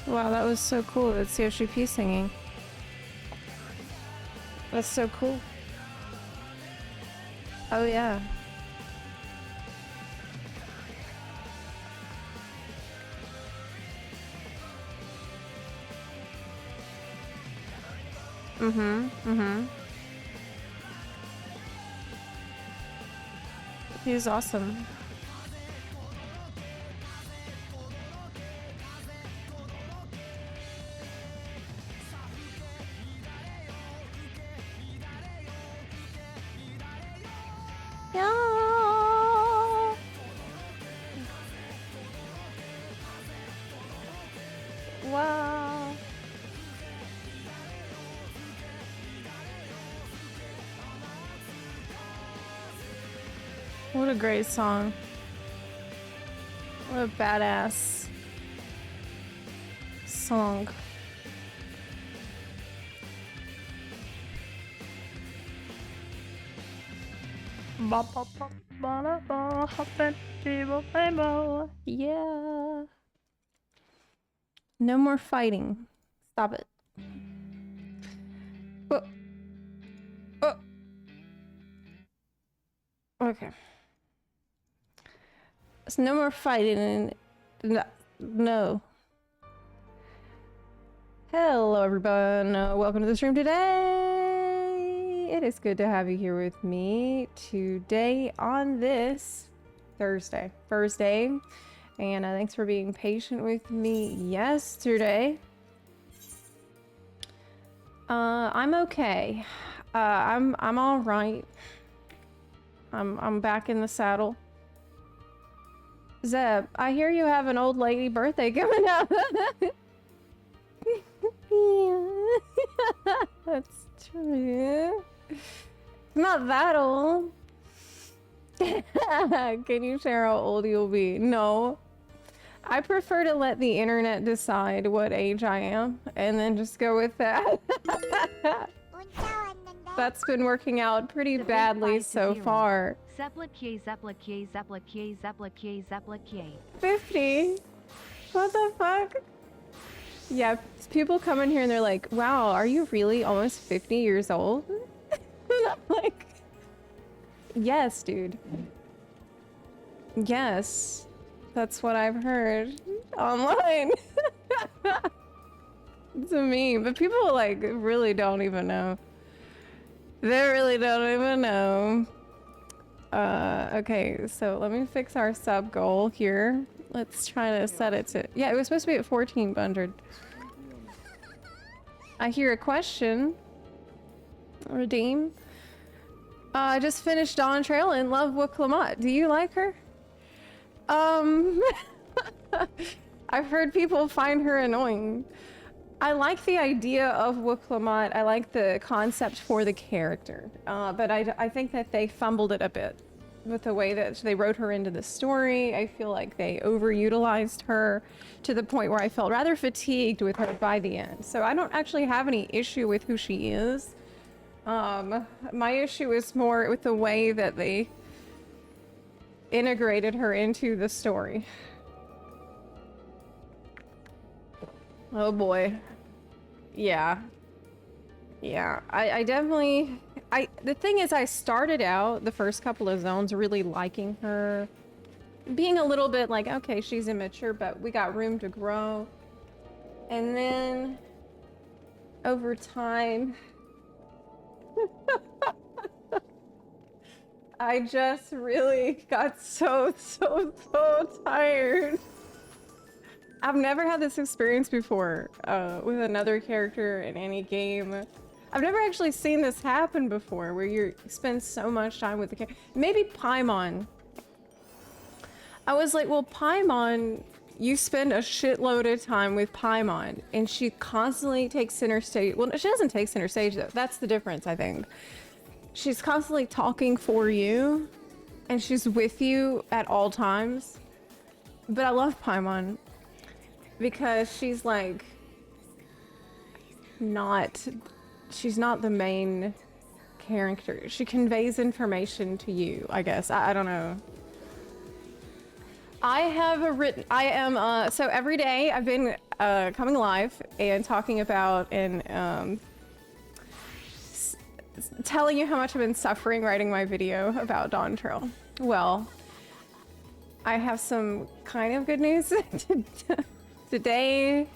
Wow, that was so cool. That's CFGP singing. That's so cool. Oh yeah. He's awesome. Yeah. Wow. What a great song. What a badass song. Yeah. No more fighting. Stop it. Oh. Oh. Okay. There's no more fighting. No. Hello, everyone. Welcome to the stream today. It is good to have you here with me today on this Thursday. And thanks for being patient with me yesterday. I'm okay. I'm all right. I'm back in the saddle. Zeb, I hear you have an old lady birthday coming up. That's true. It's not that old. Can you share how old you'll be? No. I prefer to let the internet decide what age I am and then just go with that. That's been working out pretty badly so far. Zepla K, Zepla K, Zepla K, Zepla K, Zepla K. 50? What the fuck? Yeah, people come in here and they're like, wow, are you really almost 50 years old? And I'm like, yes, dude. Yes. That's what I've heard online. It's a meme, but people like really don't even know. They really don't even know. Okay, so let me fix our sub goal here. Let's try to set it to... Yeah, it was supposed to be at 1400. I hear a question. Redeem. I just finished Dawn Trail and love Wicklamat. Do you like her? I've heard people find her annoying. I like the idea of Wicklamat. I like the concept for the character. But I think that they fumbled it a bit with the way that they wrote her into the story. I feel like they overutilized her to the point where I felt rather fatigued with her by the end. So I don't actually have any issue with who she is. My issue is more with the way that they integrated her into the story. Oh boy. Yeah. Yeah, I definitely... The thing is, I started out the first couple of zones really liking her. Being a little bit like, okay, she's immature, but we got room to grow. And then... over time... I just really got so tired. I've never had this experience before with another character in any game. I've never actually seen this happen before, where you spend so much time with the character. Maybe Paimon. I was like, well, Paimon, you spend a shitload of time with Paimon, and she constantly takes center stage. Well, she doesn't take center stage, though. That's the difference, I think. She's constantly talking for you, and she's with you at all times. But I love Paimon because she's like she's not the main character. She conveys information to you, I guess. I don't know. I have written, I am, so every day I've been coming live and talking about and telling you how much I've been suffering writing my video about Dawn Trail. Well, I have some kind of good news. Today,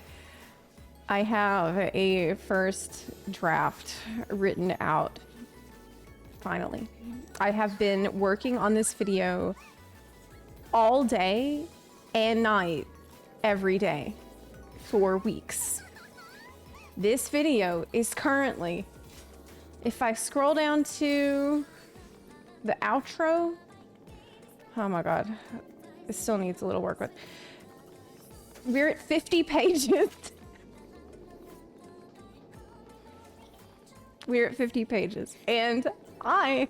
I have a first draft written out. Finally. I have been working on this video all day and night, every day, for weeks. This video is currently, if I scroll down to the outro, oh my god, it still needs a little work with. We're at 50 pages. We're at 50 pages, and I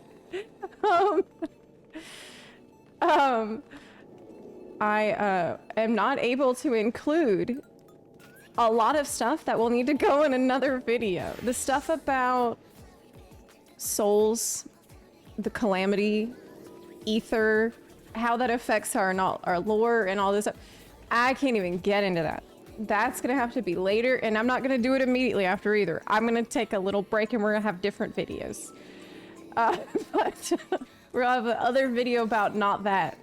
am not able to include a lot of stuff that will need to go in another video. The stuff about souls, the calamity, ether, how that affects our lore and all this stuff. I can't even get into that. That's gonna have to be later, and I'm not gonna do it immediately after either. I'm gonna take a little break and we're gonna have different videos. But we'll have another video about not that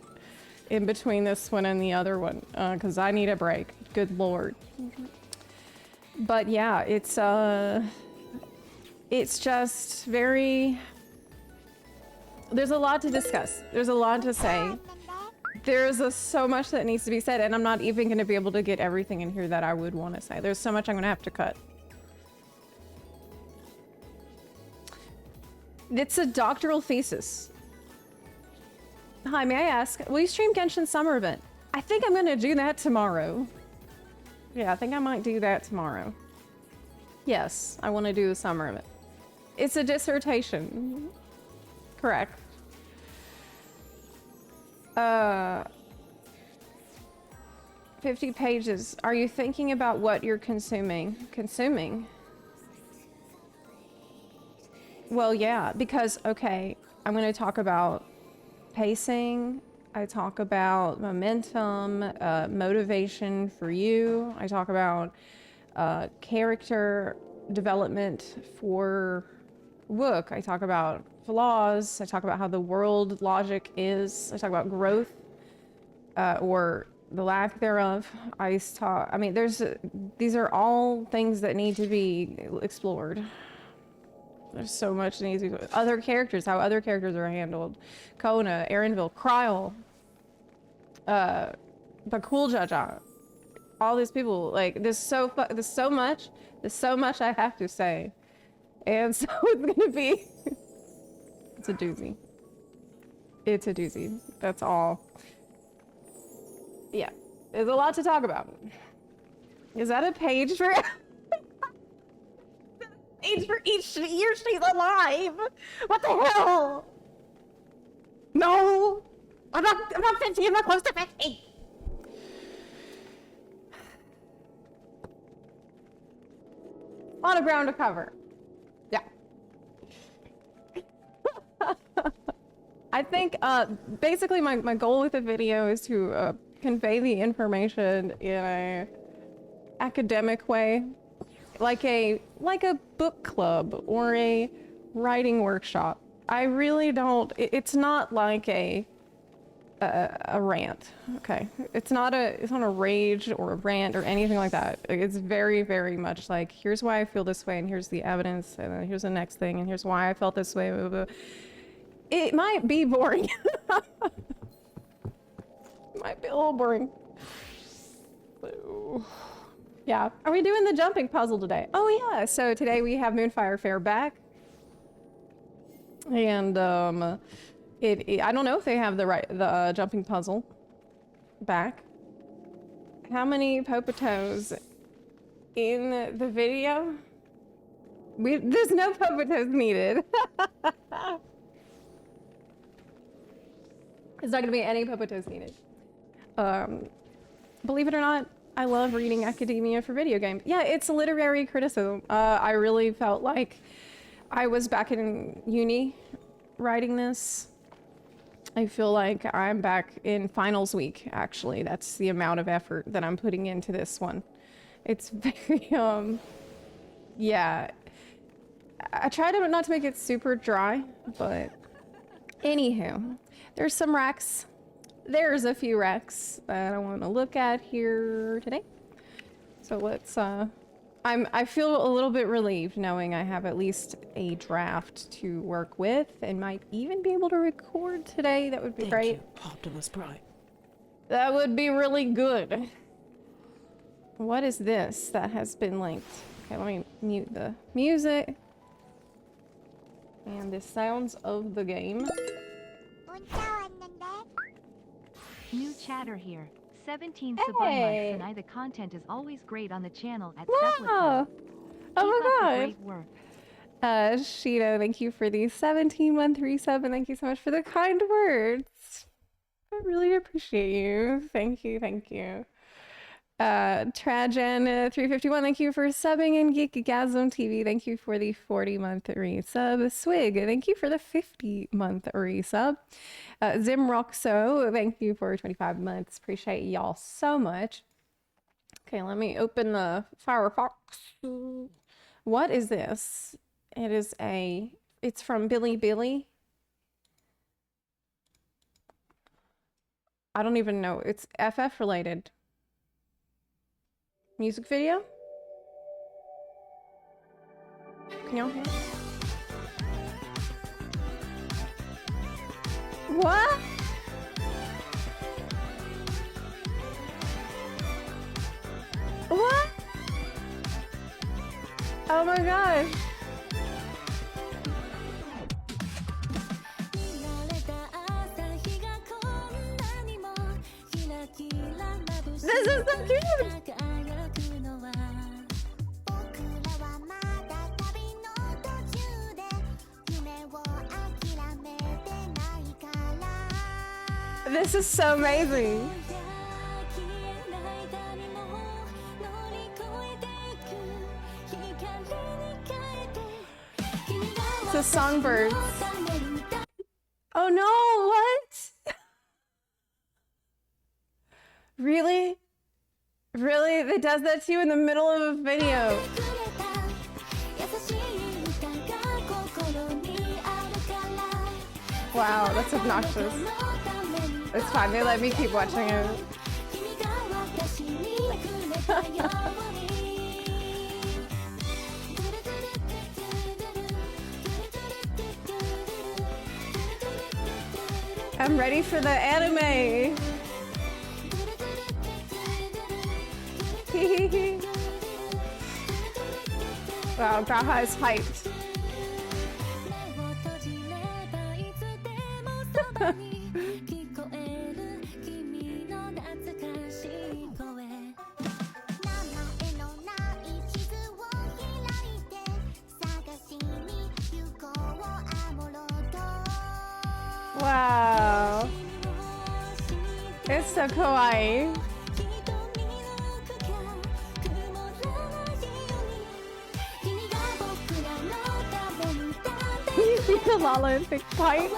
in between this one and the other one, because I need a break. Good lord. But yeah, it's just very... There's a lot to discuss. There's a lot to say. There's so much that needs to be said, and I'm not even going to be able to get everything in here that I would want to say. There's so much I'm going to have to cut. It's a doctoral thesis. Hi, may I ask, will you stream Genshin Summer Event? I think I'm going to do that tomorrow. Yeah, I think I might do that tomorrow. Yes, I want to do the summer event. It's a dissertation. Correct. 50 pages. Are you thinking about what you're consuming? Consuming? Well, yeah, because, okay, I'm going to talk about pacing. I talk about momentum, motivation for you. I talk about character development for Wook. I talk about flaws. I talk about how the world logic is. I talk about growth, or the lack thereof. I mean, these are all things that need to be explored. There's so much that needs to be... Other characters, how other characters are handled. Kona, Erenville, Kryl, Bakul Jaja. All these people, like, there's so much I have to say. And so it's gonna be... It's a doozy. It's a doozy. That's all. Yeah. There's a lot to talk about. Is that a page for... page for each year she's alive? What the hell? No! I'm not 50, I'm not close to 50! A lot of ground to cover. Yeah. I think, basically my goal with the video is to convey the information in a academic way. Like a book club or a writing workshop. I really don't, it's not like a rant, okay? It's not a rage or a rant or anything like that. It's very, very much like, here's why I feel this way, and here's the evidence, and then here's the next thing, and here's why I felt this way, blah, blah, blah. It might be boring. It might be a little boring. So, yeah. Are we doing the jumping puzzle today? Oh yeah, so today we have Moonfire Fair back. And I don't know if they have the jumping puzzle back. How many Popotos in the video? There's no Popotos needed. There's not gonna be any Popotos needed. Believe it or not, I love reading academia for video games. Yeah, it's literary criticism. I really felt like I was back in uni writing this. I feel like I'm back in finals week, actually. That's the amount of effort that I'm putting into this one. It's very, yeah. I try to not to make it super dry, but anywho, there's some wrecks. There's a few wrecks that I want to look at here today. So let's, I feel a little bit relieved knowing I have at least a draft to work with and might even be able to record today. That would be great. You, Optimus Prime. That would be really good. What is this that has been linked? Okay, let me mute the music. And the sounds of the game. New chatter here. 17 sub months, and the content is always great on the channel at Wow! Zepla. Oh my Keep up the god! great work. Shito, thank you for the 17-month resub, and thank you so much for the kind words. I really appreciate you. Thank you, thank you. Trajan 351, thank you for subbing, and Geekgasm TV, thank you for the 40-month resub. Swig, thank you for the 50-month resub. Zimroxo, thank you for 25 months. Appreciate y'all so much. Okay, let me open the Firefox. What is this? It is it's from Billy Billy. I don't even know. It's FF related. Music video? Can y'all hear? What? What? Oh my gosh. This is so cute. This is so amazing. It's a songbird. Oh no, what? Really? Really? It does that to you in the middle of a video. Wow, that's obnoxious. It's fine, they let me keep watching it. I'm ready for the anime. Wow, Gaha is hyped. Wow. It's so kawaii. You see the Lala in big fight?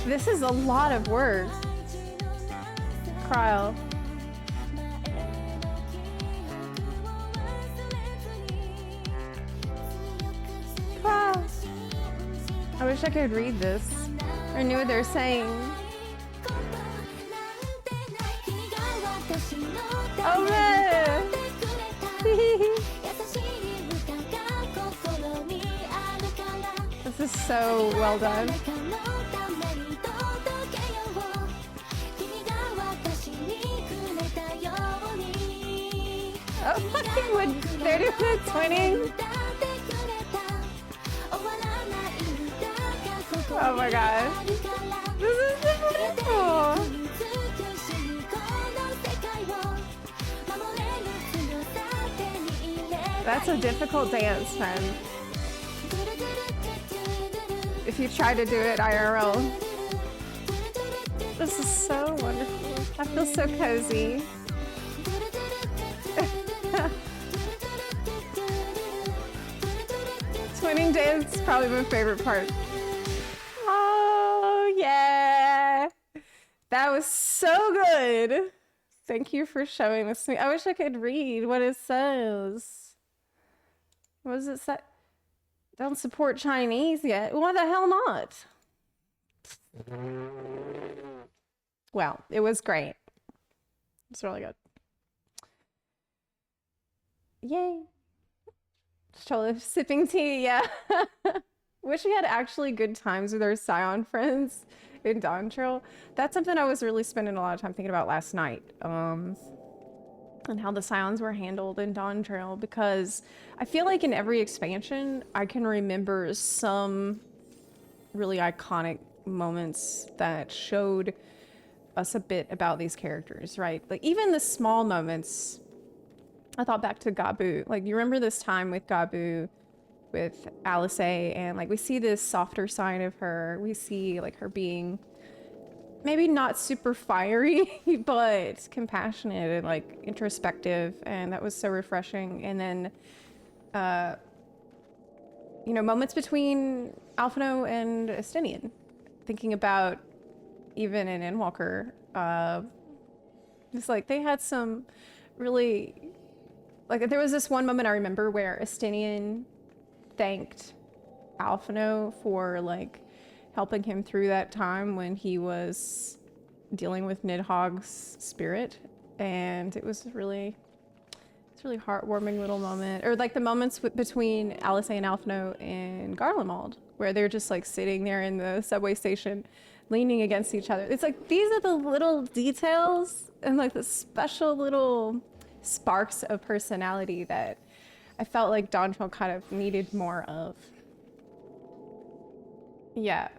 This is a lot of words. Cryle. Wow. I wish I could read this. I knew what they're saying. Oh man! This is so well done. Oh fucking wood! 30 minutes winning! Oh my god. This is so beautiful! That's a difficult dance, man. If you try to do it IRL. This is so wonderful. I feel so cozy. Twinning day is probably my favorite part. Oh, yeah. That was so good. Thank you for showing this to me. I wish I could read what it says. What does it say? Don't support Chinese yet. Why the hell not? Well, it was great. It's really good. Yay. Stroller sipping tea, yeah. Wish we had actually good times with our Scion friends in Dawn Trail. That's something I was really spending a lot of time thinking about last night. And how the Scions were handled in Dawn Trail, because I feel like in every expansion, I can remember some really iconic moments that showed us a bit about these characters, right? Like even the small moments. I thought back to Gabu. Like, you remember this time with Gabu, with Alice, and like we see this softer side of her. We see like her being maybe not super fiery, but compassionate and like introspective, and that was so refreshing. And then, you know, moments between Alphino and Estinian, thinking about even in Endwalker, just like they had some really. Like, there was this one moment I remember where Estinian thanked Alphino for, like, helping him through that time when he was dealing with Nidhogg's spirit. And it was really, it's a really heartwarming little moment. Or, like, the moments between Alice and Alphino in Garlemald, where they're just, like, sitting there in the subway station, leaning against each other. It's like, these are the little details and, like, the special little sparks of personality that I felt like Dawn Trail kind of needed more of. Yeah.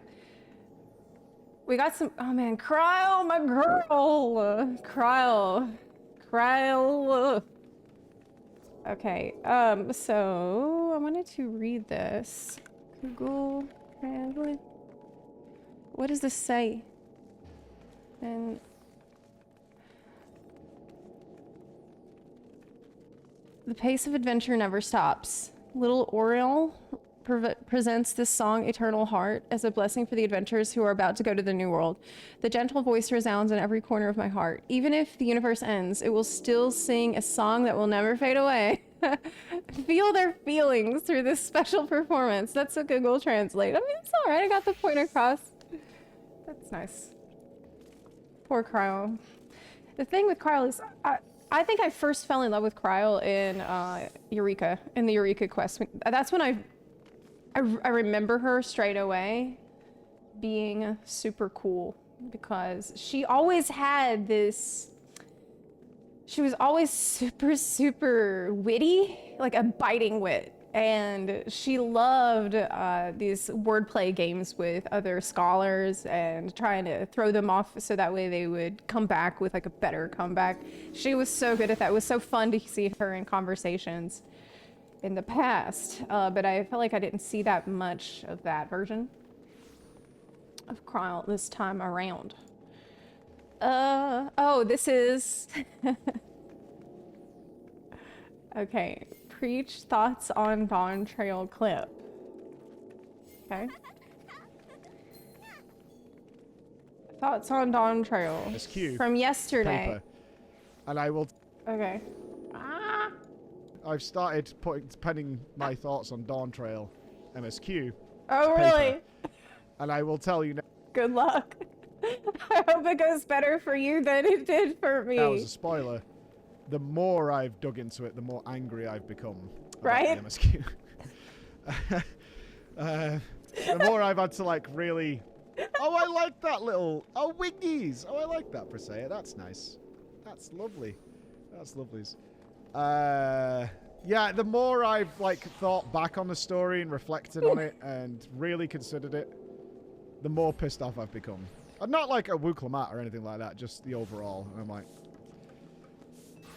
We got some, oh man, Kryle, my girl! Kryle. Okay, so I wanted to read this. Google Translate. What does this say? And the pace of adventure never stops. Little Oriel presents this song, Eternal Heart, as a blessing for the adventurers who are about to go to the New World. The gentle voice resounds in every corner of my heart. Even if the universe ends, it will still sing a song that will never fade away. Feel their feelings through this special performance. That's a Google Translate. I mean, it's all right. I got the point across. That's nice. Poor Cryo. The thing with Cryo is, I think I first fell in love with Cryo in Eureka, in the Eureka quest. That's when I remember her straight away being super cool, because she always had this, she was always super witty, like a biting wit. And she loved these wordplay games with other scholars and trying to throw them off so that way they would come back with like a better comeback. She was so good at that. It was so fun to see her in conversations in the past, but I felt like I didn't see that much of that version of Cryle this time around. Oh, this is... Okay. Preach thoughts on Dawn Trail clip. Okay. Thoughts on Dawn Trail. SQ. From yesterday. Paper. And I will... Okay. Ah! I've started penning my thoughts on Dawn Trail MSQ. Oh, really? And I will tell you now. Good luck. I hope it goes better for you than it did for me. That was a spoiler. The more I've dug into it, the more angry I've become about right? the MSQ. The more I've had to like really... Oh, I like that little... Oh, wingies! Oh, I like that, Presea. That's nice. That's lovely. That's lovelies. Yeah, the more I've like thought back on the story and reflected on it and really considered it, the more pissed off I've become. I'm not like a Wuklamat or anything like that, just the overall. And I'm like...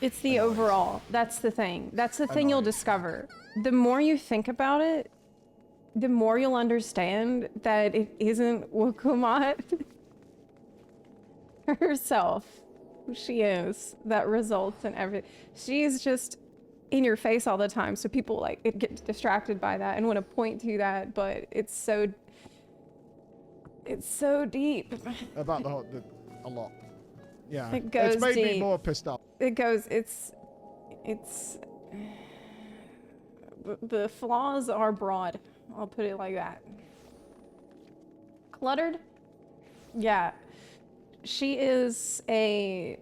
It's the overall. That's the thing. That's the thing you'll discover. The more you think about it, the more you'll understand that it isn't Wuklamat herself. she is that results in everything. She's just in your face all the time, so people like get distracted by that and want to point to that, but it's so deep. About a lot. Yeah. It goes it's made me deep. more pissed off. It's the flaws are broad. I'll put it like that. Cluttered? Yeah. She is a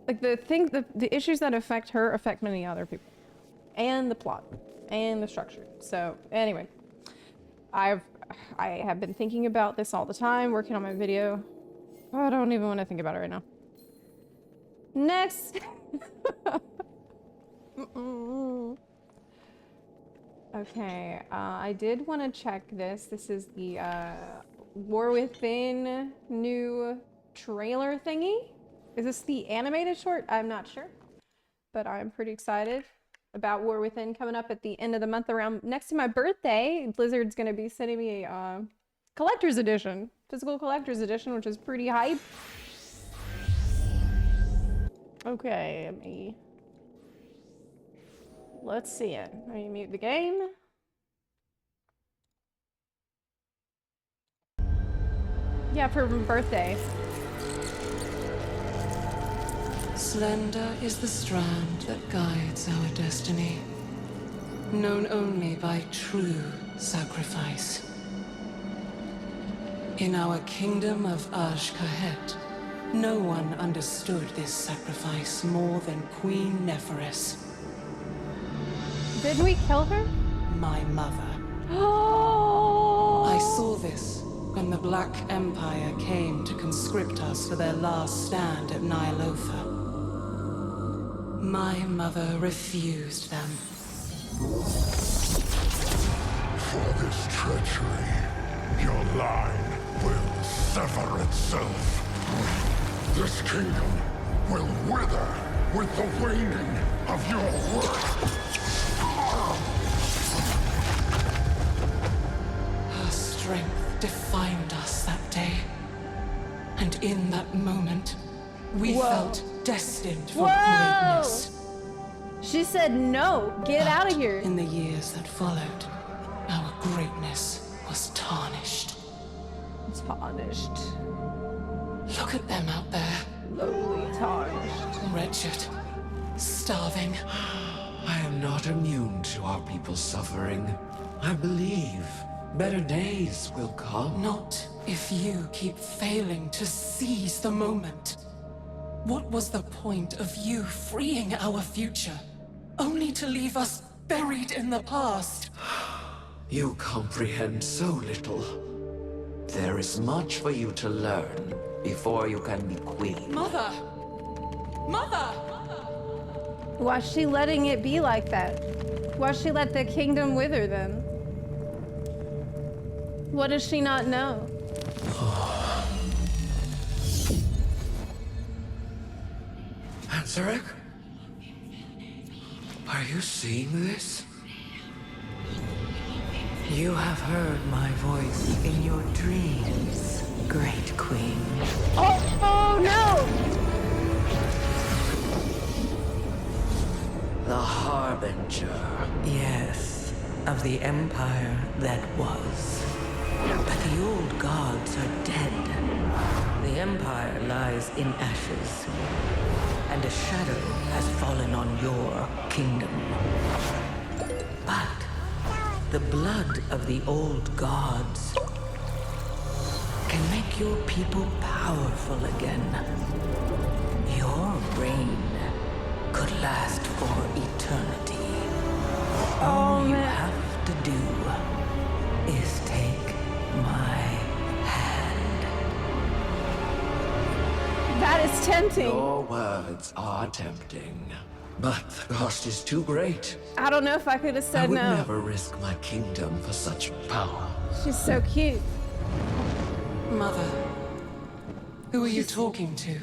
like the issues that affect her affect many other people. And the plot and the structure. So, anyway, I have been thinking about this all the time, working on my video. Oh, I don't even want to think about it right now. Next. Okay, I did want to check this. This is the War Within new trailer thingy. Is this the animated short? I'm not sure, but I'm pretty excited about War Within coming up at the end of the month around next to my birthday. Blizzard's going to be sending me a collector's edition, physical collector's edition, which is pretty hype. Okay, let's see it. Let me mute the game. Yeah, for birthday. Slender is the strand that guides our destiny, known only by true sacrifice. In our kingdom of Azj-Kahet, no one understood this sacrifice more than Queen Neferis, Didn't we kill her? my mother. Oh! I saw this when the Black Empire came to conscript us for their last stand at Nylofa. My mother refused them. For this treachery, your line will sever itself. This kingdom will wither with the waning of your worth. Her strength defined us that day. And in that moment, we felt destined for greatness. She said no, get out of here. In the years that followed, our greatness was tarnished. Tarnished. Look at them out there. Lowly tarnished. Wretched. Starving. I am not immune to our people's suffering. I believe better days will come. Not if you keep failing to seize the moment. What was the point of you freeing our future, only to leave us buried in the past? You comprehend so little. There is much for you to learn before you can be queen. Mother! Mother! Why's she letting it be like that? Why'd she let the kingdom wither then? What does she not know? Ansarek? Are you seeing this? You have heard my voice in your dreams, Great Queen. Oh no! The Harbinger. Yes, of the empire that was. But the old gods are dead. The empire lies in ashes. And a shadow has fallen on your kingdom. But the blood of the old gods can make your people powerful again. Your reign could last for eternity. All you have to do is take my hand. That is tempting. Your words are tempting, but the cost is too great. I don't know if I could have I said would no. never risk my kingdom for such power. She's so cute. Mother. Who are you talking to?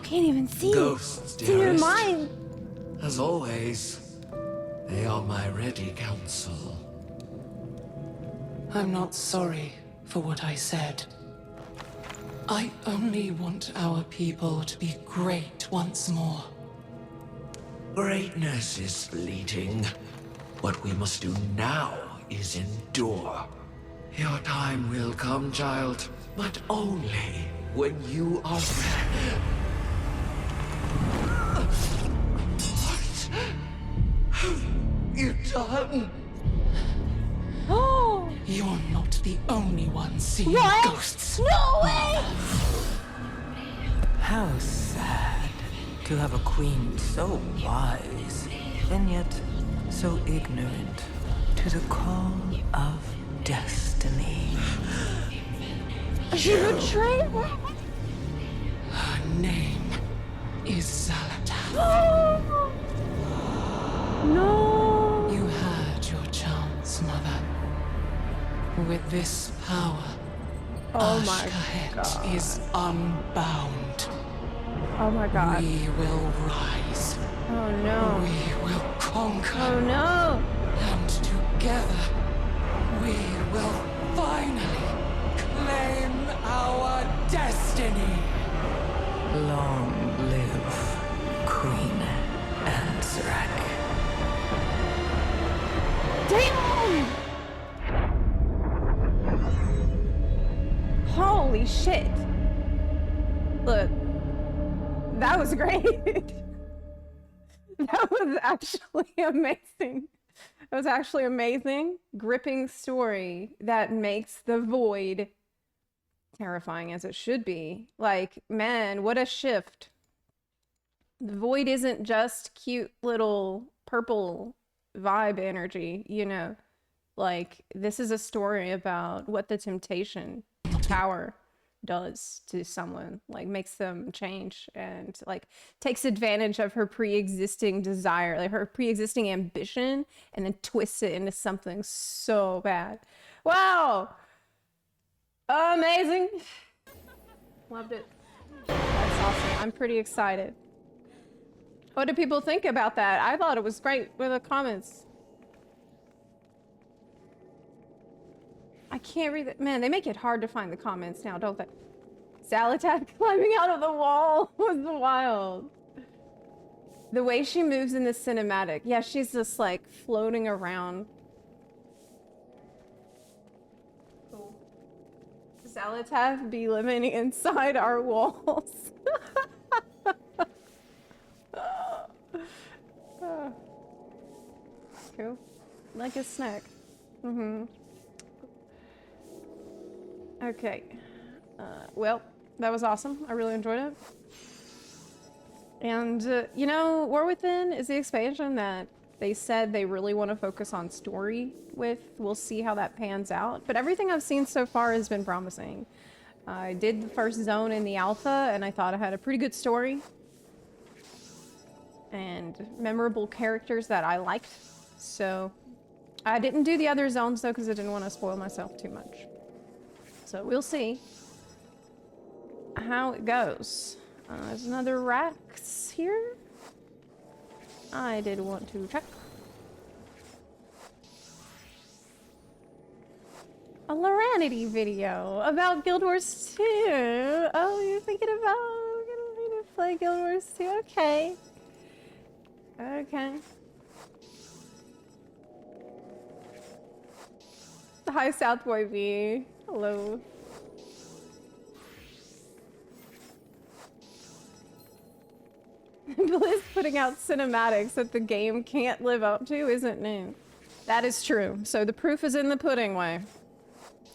Can't even see. Ghosts, It's in your dearest. mind. As always, they are my ready counsel. I'm not sorry for what I said. I only want our people to be great once more. Greatness is fleeting. What we must do now is endure. Your time will come, child, but only when you are ready. What have you done? Oh! You're not the only one seeing What? ghosts. No way! How sad to have a queen so wise, and yet so ignorant to the call of destiny. She betrayed her! Her name is Zalatath. No! You had your chance, Mother. With this power, Oh my Ashkahet god. is unbound. Oh my god. We will rise. Oh no. We will conquer. Oh no! And together, we will finally claim our destiny. Long live Queen Ansrak. Damn! Holy shit. Look. That was great. That was actually amazing. That was actually amazing. Gripping story that makes the void terrifying as it should be. Like, man, what a shift. The void isn't just cute little purple vibe energy, you know. Like, this is a story about what the temptation power does to someone, like makes them change and like takes advantage of her pre-existing desire, like her pre-existing ambition, and then twists it into something so bad. Wow, amazing. Loved it. That's awesome. I'm pretty excited. What do people think about that? I thought it was great with the comments. I can't read it. Man, they make it hard to find the comments now, don't they? Zalatath climbing out of the wall was wild. The way she moves in the cinematic. Yeah, she's just like floating around. Cool. Zalatath be living inside our walls. Cool. Like a snack. Mm-hmm. Okay. Well, that was awesome. I really enjoyed it. And, you know, War Within is the expansion that they said they really want to focus on story with. We'll see how that pans out. But everything I've seen so far has been promising. I did the first zone in the alpha, and I thought I had a pretty good story. And memorable characters that I liked. So, I didn't do the other zones, though, because I didn't want to spoil myself too much. So we'll see how it goes. There's another Rax here. I did want to check. A Loranity video about Guild Wars 2. Oh, you're thinking about getting me to play Guild Wars 2? Okay. Okay. Hi, Southboy V. Hello. Bliss putting out cinematics that the game can't live up to isn't new. That is true. So the proof is in the pudding way.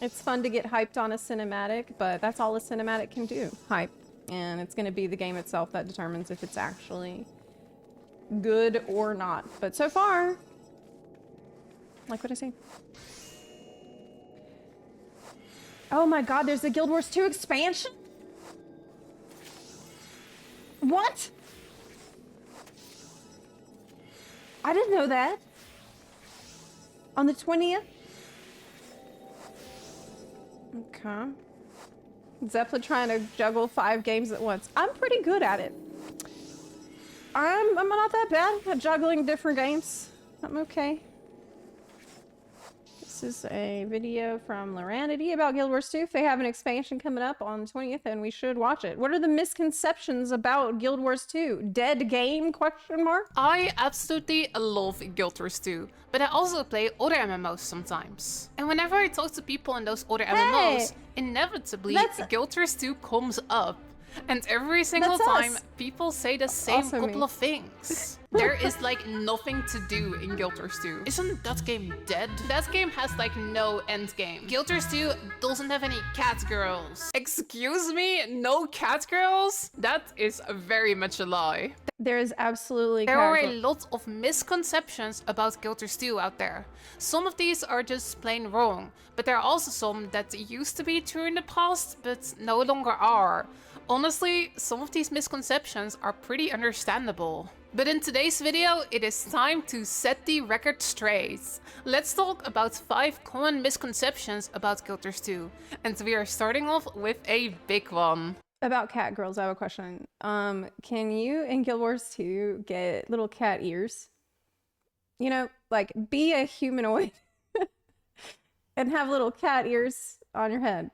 It's fun to get hyped on a cinematic, but that's all a cinematic can do. Hype. And it's going to be the game itself that determines if it's actually good or not. But so far, like what I say. Oh my god, there's a Guild Wars 2 expansion? What? I didn't know that. On the 20th? Okay. Zepla trying to juggle 5 games at once. I'm pretty good at it. I'm not that bad at juggling different games. I'm okay. This is a video from Loranity about Guild Wars 2. They have an expansion coming up on the 20th and we should watch it. What are the misconceptions about Guild Wars 2? Dead game, question mark? I absolutely love Guild Wars 2, but I also play other MMOs sometimes. And whenever I talk to people in those other MMOs, inevitably Guild Wars 2 comes up. And every single time, people say the same couple of things. There is like nothing to do in Guild Wars 2. Isn't that game dead? That game has like no end game. Guild Wars 2 doesn't have any cat girls. Excuse me? No cat girls? That is very much a lie. There is absolutely There are a lot of misconceptions about Guild Wars 2 out there. Some of these are just plain wrong, but there are also some that used to be true in the past, but no longer are. Honestly, some of these misconceptions are pretty understandable. But in today's video, it is time to set the record straight. Let's talk about 5 common misconceptions about Guild Wars 2. And we are starting off with a big one. About cat girls, I have a question. Can you in Guild Wars 2 get little cat ears? You know, like be a humanoid and have little cat ears on your head.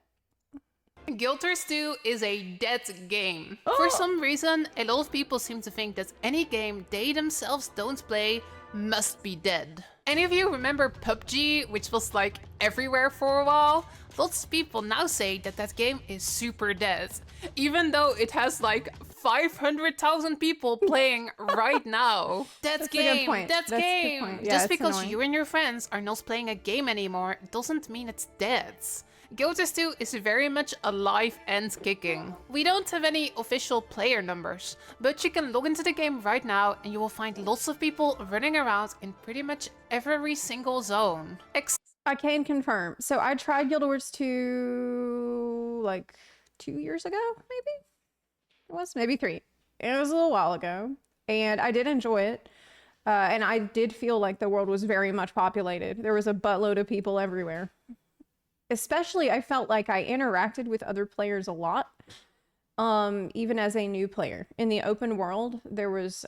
Guild Wars 2 is a dead game. For some reason, a lot of people seem to think that any game they themselves don't play must be dead. Any of you remember PUBG, which was like everywhere for a while? Lots of people now say that that game is super dead, even though it has like 500,000 people playing right now. That game. Yeah, Just because you and your friends are not playing a game anymore doesn't mean it's dead. Guild Wars 2 is very much alive and kicking. We don't have any official player numbers, but you can log into the game right now and you will find lots of people running around in pretty much every single zone. I can confirm. So I tried Guild Wars 2 like 2 years ago, maybe? It was maybe 3. It was a little while ago, and I did enjoy it. And I did feel like the world was very much populated. There was a buttload of people everywhere. Especially, I felt like I interacted with other players a lot, even as a new player. In the open world, there was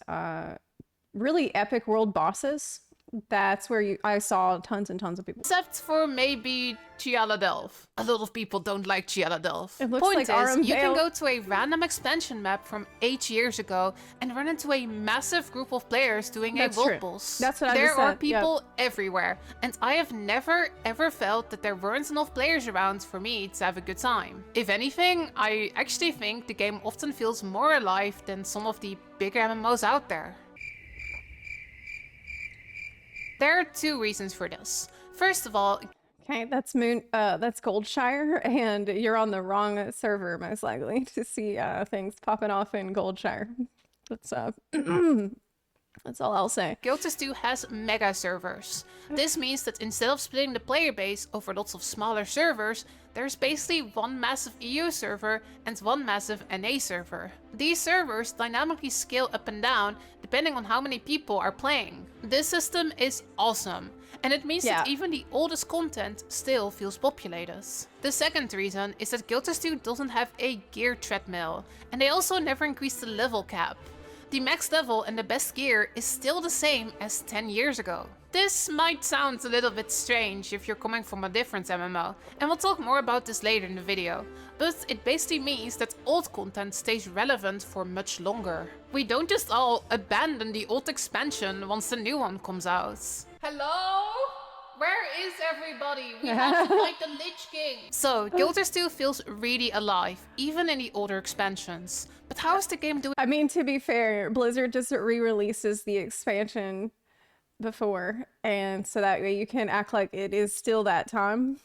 really epic world bosses. That's where I saw tons and tons of people. Except for maybe Chiala Delve. A lot of people don't like Chiala Delve. It looks Point like is, you can go to a random expansion map from 8 years ago and run into a massive group of players doing a world boss. That's what I There just are said. people everywhere, and I have never ever felt that there weren't enough players around for me to have a good time. If anything, I actually think the game often feels more alive than some of the bigger MMOs out there. There are 2 reasons for this. First of all, okay, that's that's Goldshire, and you're on the wrong server most likely to see things popping off in Goldshire. That's that's all I'll say. Guild Wars 2 has mega servers. This means that instead of splitting the player base over lots of smaller servers, there's basically one massive EU server and one massive NA server. These servers dynamically scale up and down depending on how many people are playing. This system is awesome, and it means that even the oldest content still feels populated. The second reason is that Guild Wars 2 doesn't have a gear treadmill, and they also never increased the level cap. The max level and the best gear is still the same as 10 years ago. This might sound a little bit strange if you're coming from a different MMO, and we'll talk more about this later in the video, but it basically means that old content stays relevant for much longer. We don't just all abandon the old expansion once the new one comes out. Hello? Where is everybody? We have to fight the Lich King! So, Guild Wars 2 feels really alive, even in the older expansions. But how is the game doing? I mean, to be fair, Blizzard just re-releases the expansion before, and so that way you can act like it is still that time.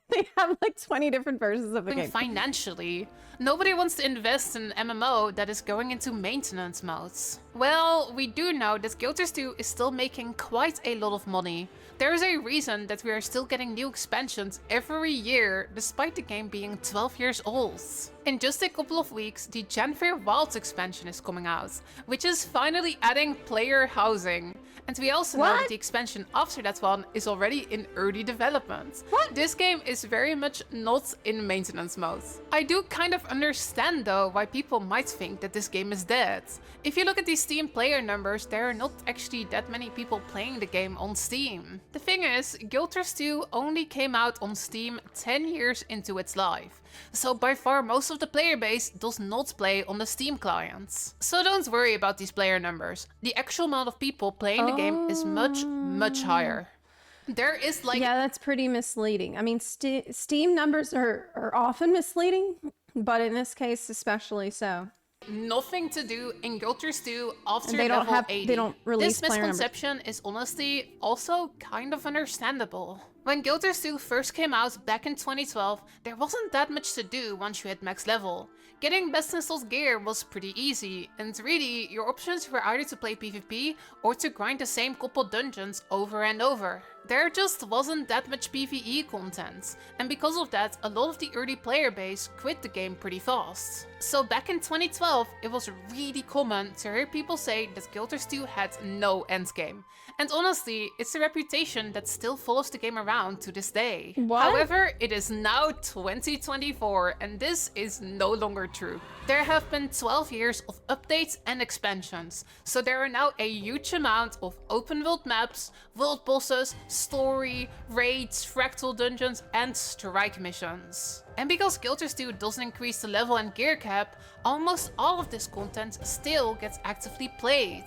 They have like 20 different versions of the game. Financially, nobody wants to invest in an MMO that is going into maintenance modes. Well, we do know that Guild Wars 2 is still making quite a lot of money. There is a reason that we are still getting new expansions every year, despite the game being 12 years old. In just a couple of weeks, the Janfair Wilds expansion is coming out, which is finally adding player housing. And we also know that the expansion after that one is already in early development. This game is very much not in maintenance mode. I do kind of understand though why people might think that this game is dead. If you look at the Steam player numbers, there are not actually that many people playing the game on Steam. The thing is, Guild Wars 2 only came out on Steam 10 years into its life. So by far most of the player base does not play on the Steam clients. So don't worry about these player numbers. The actual amount of people playing the game is much higher. There is like... Yeah, that's pretty misleading. I mean, Steam numbers are often misleading, but in this case especially so. Nothing to do in Guild Wars 2 after they level don't 80. They don't release this misconception is honestly also kind of understandable. When Guild Wars 2 first came out back in 2012, there wasn't that much to do once you hit max level. Getting best installed gear was pretty easy, and really, your options were either to play PvP or to grind the same couple dungeons over and over. There just wasn't that much PvE content, and because of that, a lot of the early player base quit the game pretty fast. So back in 2012, it was really common to hear people say that Guild Wars 2 had no endgame. And honestly, it's a reputation that still follows the game around to this day. What? However, it is now 2024 and this is no longer true. There have been 12 years of updates and expansions, so there are now a huge amount of open world maps, world bosses, story, raids, fractal dungeons and strike missions. And because Guild Wars 2 doesn't increase the level and gear cap, almost all of this content still gets actively played.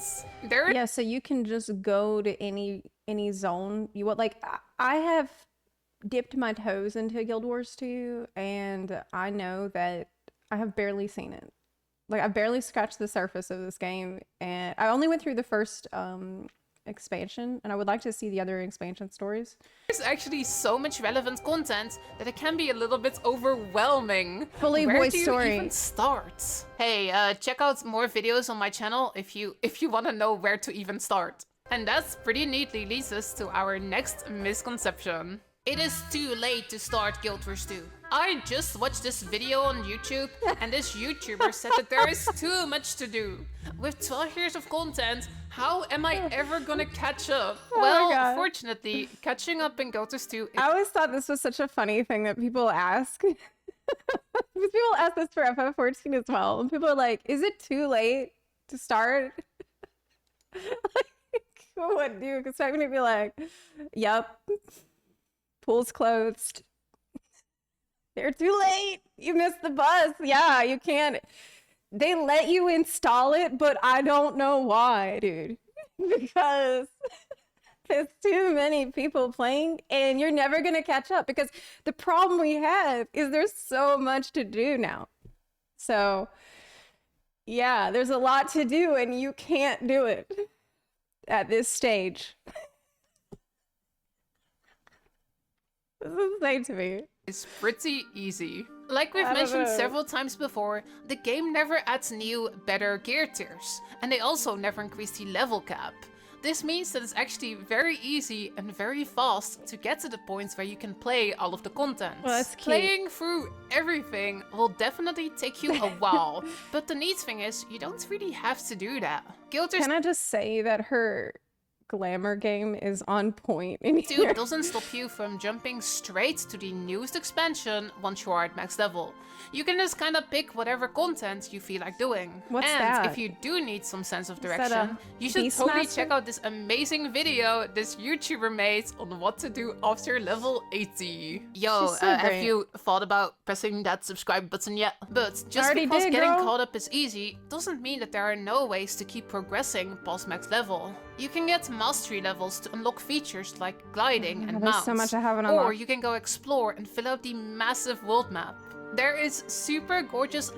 Yeah, so you can just go to any zone you want. Like, I have dipped my toes into Guild Wars 2, and I know that I have barely seen it. Like, I've barely scratched the surface of this game, and I only went through the first expansion, and I would like to see the other expansion stories. There's actually so much relevant content that it can be a little bit overwhelming. Fully Where voiced do you story. even start? Hey, check out more videos on my channel if you want to know where to even start. And that's pretty neatly leads us to our next misconception. It is too late to start Guild Wars 2. I just watched this video on YouTube, and this YouTuber said that there is too much to do. With 12 years of content, how am I ever gonna catch up? Well, fortunately, catching up in Guild Wars 2 I always thought this was such a funny thing that people ask. Because people ask this for FF14 as well. And people are like, is it too late to start? Like, what do you expect me to be like? Yep. Pool's closed. They're too late. You missed the bus. Yeah, you can't. They let you install it, but I don't know why, dude. Because there's too many people playing and you're never going to catch up. Because the problem we have is there's so much to do now. So, yeah, there's a lot to do and you can't do it at this stage. This is insane to me. It's pretty easy. Like we've mentioned several times before, the game never adds new, better gear tiers, and they also never increase the level cap. This means that it's actually very easy and very fast to get to the points where you can play all of the content. Well, that's cute. Playing through everything will definitely take you a while, but the neat thing is, you don't really have to do that. Guild Wars Can I just say that her glamour game is on point in here? 2 doesn't stop you from jumping straight to the newest expansion once you are at max level. You can just kind of pick whatever content you feel like doing. What's and that? if you do need some sense of that direction, a you should totally Beastmaster? check out this amazing video this YouTuber made on what to do after level 80. Yo, She's so have great. you thought about pressing that subscribe button yet? But just Already because did, getting girl. caught up is easy doesn't mean that there are no ways to keep progressing past max level. You can get mastery levels to unlock features like gliding and there's mounts. so much I haven't Or unlocked. you can go explore and fill out the massive world map. There is super gorgeous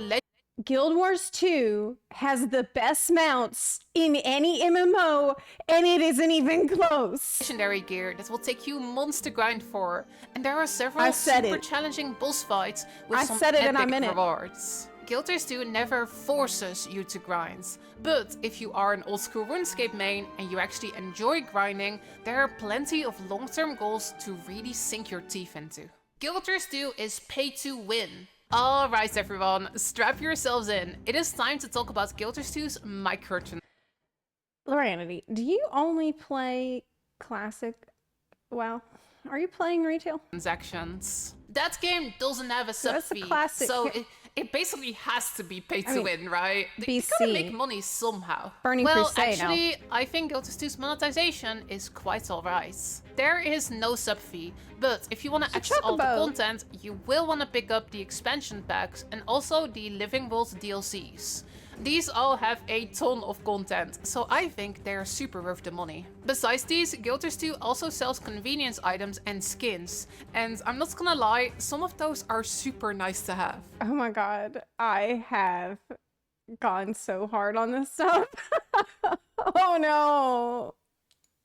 Guild Wars 2 has the best mounts in any MMO, and it isn't even close. legendary gear that will take you months to grind for. And there are several I said super it. challenging boss fights with I some said it and I epic meant it. rewards. Guild Wars 2 never forces you to grind, but if you are an old school RuneScape main and you actually enjoy grinding, there are plenty of long-term goals to really sink your teeth into. Guild Wars 2 is pay to win. Alright everyone, strap yourselves in. It is time to talk about Guild Wars 2's microtransactions. Loranity, do you only play classic? WoW? Are you playing retail? Transactions. That game doesn't have a sub That's a fee, classic so ca- it basically has to be pay to mean, win, right? You BC. gotta make money somehow. Burning well, Crusade now. actually, I think Guild 2's monetization is quite alright. There is no sub fee, but if you want to access all the Chocobo. content, you will want to pick up the expansion packs and also the Living Worlds DLCs. These all have a ton of content, so I think they're super worth the money. Besides these, Guild 2 also sells convenience items and skins, and I'm not gonna lie, some of those are super nice to have. Oh my god, I have gone so hard on this stuff. Oh no.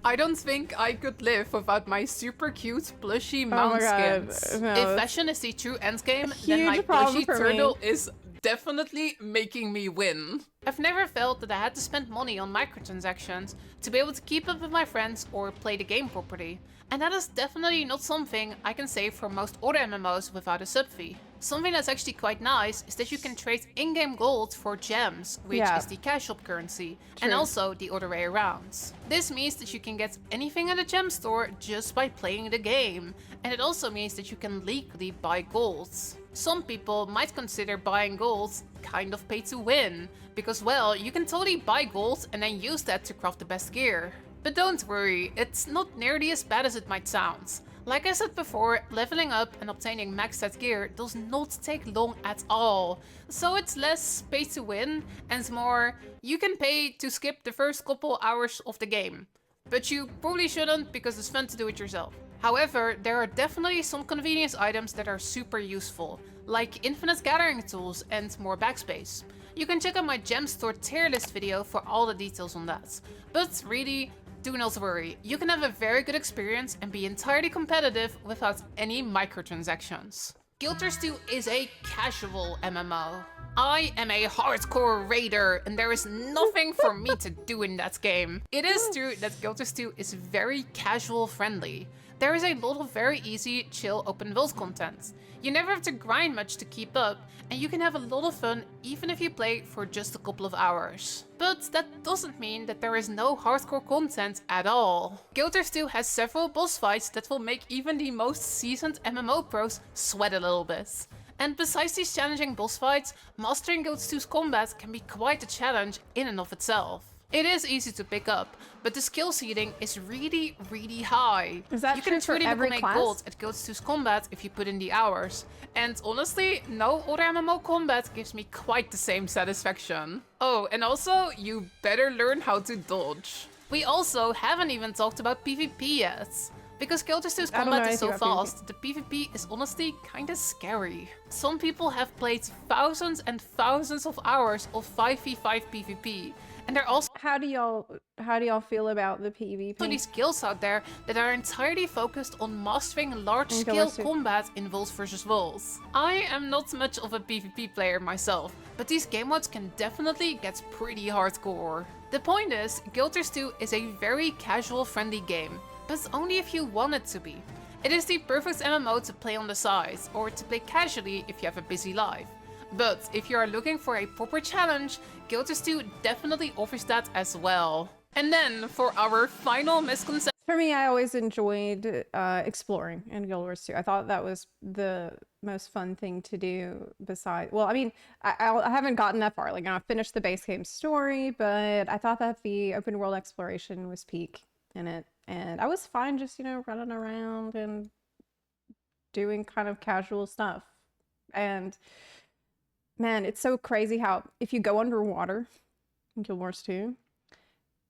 I don't think I could live without my super cute plushy Oh mount my god, skins. no, If it's fashion is the true endgame, a then my huge problem plushy for me. turtle is definitely making me win. I've never felt that I had to spend money on microtransactions to be able to keep up with my friends or play the game properly. And that is definitely not something I can say for most other MMOs without a sub fee. Something that's actually quite nice is that you can trade in-game gold for gems, which Yeah. is the cash shop currency, and True. also the other way around. This means that you can get anything at a gem store just by playing the game, and it also means that you can legally buy gold. Some people might consider buying gold kind of pay to win, because well, you can totally buy gold and then use that to craft the best gear. But don't worry, it's not nearly as bad as it might sound. Like I said before, leveling up and obtaining max stat gear does not take long at all. So it's less pay to win and more you can pay to skip the first couple hours of the game. But you probably shouldn't because it's fun to do it yourself. However, there are definitely some convenience items that are super useful, like infinite gathering tools and more backspace. You can check out my gem store tier list video for all the details on that. But really, do not worry, you can have a very good experience and be entirely competitive without any microtransactions. Guild 2 is a casual MMO. I am a hardcore raider and there is nothing for me to do in that game. It is true that Guild 2 is very casual friendly. There is a lot of very easy, chill open world content. You never have to grind much to keep up, and you can have a lot of fun even if you play for just a couple of hours. But that doesn't mean that there is no hardcore content at all. Guild 2 has several boss fights that will make even the most seasoned MMO pros sweat a little bit. And besides these challenging boss fights, mastering Guild 2's combat can be quite a challenge in and of itself. It is easy to pick up, but the skill ceiling is really, really high. Is that you true can for truly every become a class? gold at Guild 2's combat if you put in the hours. And honestly, no other MMO combat gives me quite the same satisfaction. Oh, and also, you better learn how to dodge. We also haven't even talked about PvP yet. Because Guild 2's I don't know combat is so anything about fast, the PvP is honestly kinda scary. Some people have played thousands and thousands of hours of 5v5 PvP. And there are also How do y'all feel about the PvP? these guilds out there that are entirely focused on mastering large-scale Guilds too. combat in Worlds vs. Worlds. I am not much of a PvP player myself, but these game modes can definitely get pretty hardcore. The point is, Guild 2 is a very casual friendly game, but only if you want it to be. It is the perfect MMO to play on the side, or to play casually if you have a busy life. But if you are looking for a proper challenge, Guild 2 definitely offers that as well. And then, for our final misconception, For me, I always enjoyed exploring in Guild Wars 2. I thought that was the most fun thing to do besides... Well, I mean, I haven't gotten that far. Like, I finished the base game story, but I thought that the open world exploration was peak in it. And I was fine just, you know, running around and doing kind of casual stuff. And... man, it's so crazy how if you go underwater in Guild Wars 2,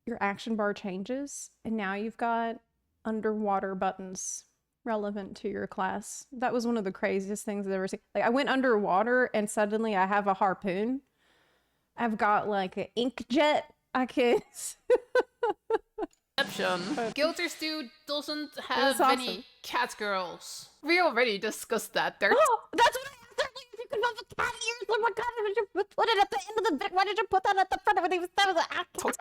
your action bar changes, and now you've got underwater buttons relevant to your class. That was one of the craziest things I've ever seen. Like, I went underwater, and suddenly I have a harpoon. I've got, like, an ink jet. I can... Guild 2 doesn't have awesome. any cat girls. We already discussed that. There's Oh, that's what I asked earlier. If you could have a cat ears, oh my god, why did you put it at the end of the... Why did you put that at the front of it? That was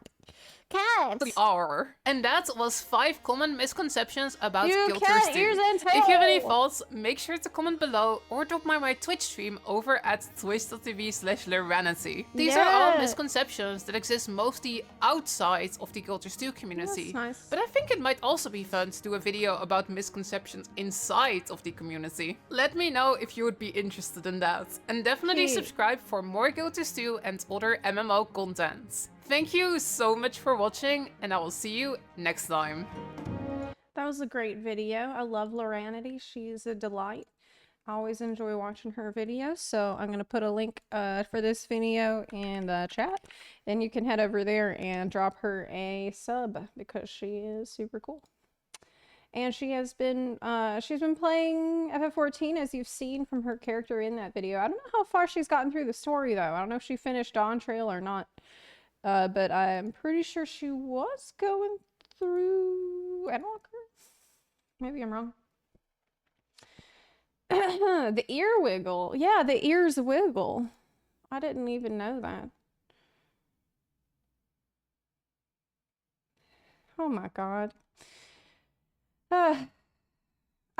can't. We are. And that was 5 common misconceptions about You Guild can't Wars 2. use and If you have any tell. thoughts, make sure to comment below or drop by my Twitch stream over at twitch.tv/Leranity. These are all Yeah. misconceptions that exist mostly outside of the Guild Wars 2 community. That's nice. But I think it might also be fun to do a video about misconceptions inside of the community. Let me know if you would be interested in that. And definitely Hey. subscribe for more Guild Wars 2 and other MMO content. Thank you so much for watching, and I will see you next time. That was a great video. I love Leranity. She's a delight. I always enjoy watching her videos, so I'm going to put a link for this video in the chat, and you can head over there and drop her a sub because she is super cool. And she has been she's been playing FF14, as you've seen from her character in that video. I don't know how far she's gotten through the story, though. I don't know if she finished Dawn Trail or not. But I'm pretty sure she was going through Endwalker. Maybe I'm wrong. The ear wiggle. Yeah, the ears wiggle. I didn't even know that. Oh my god. I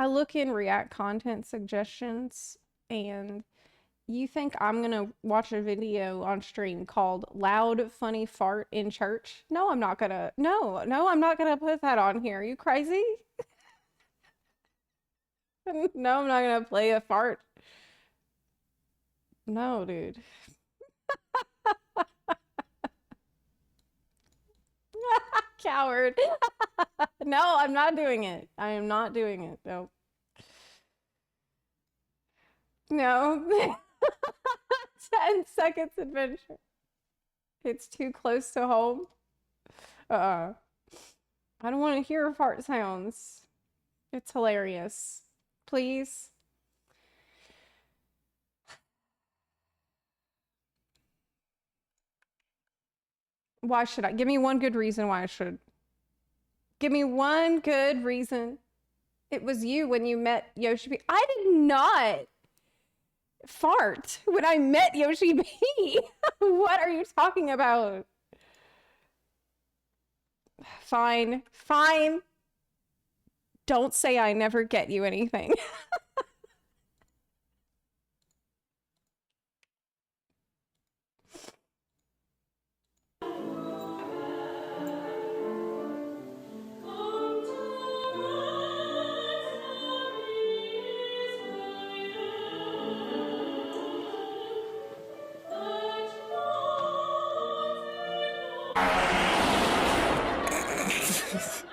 look in React content suggestions, and you think I'm gonna watch a video on stream called Loud Funny Fart in Church? No, I'm not gonna. No, I'm not gonna put that on here. Are you crazy? No, I'm not gonna play a fart. No, dude. Coward. No, I'm not doing it. I am not doing it. No. No. 10 seconds adventure. It's too close to home. I don't want to hear fart sounds. It's hilarious. Please. Why should I? Give me one good reason why I should. Give me one good reason. It was you when you met Yoshi P. I did not fart when I met Yoshi P. What are you talking about? Fine. Fine. Don't say I never get you anything.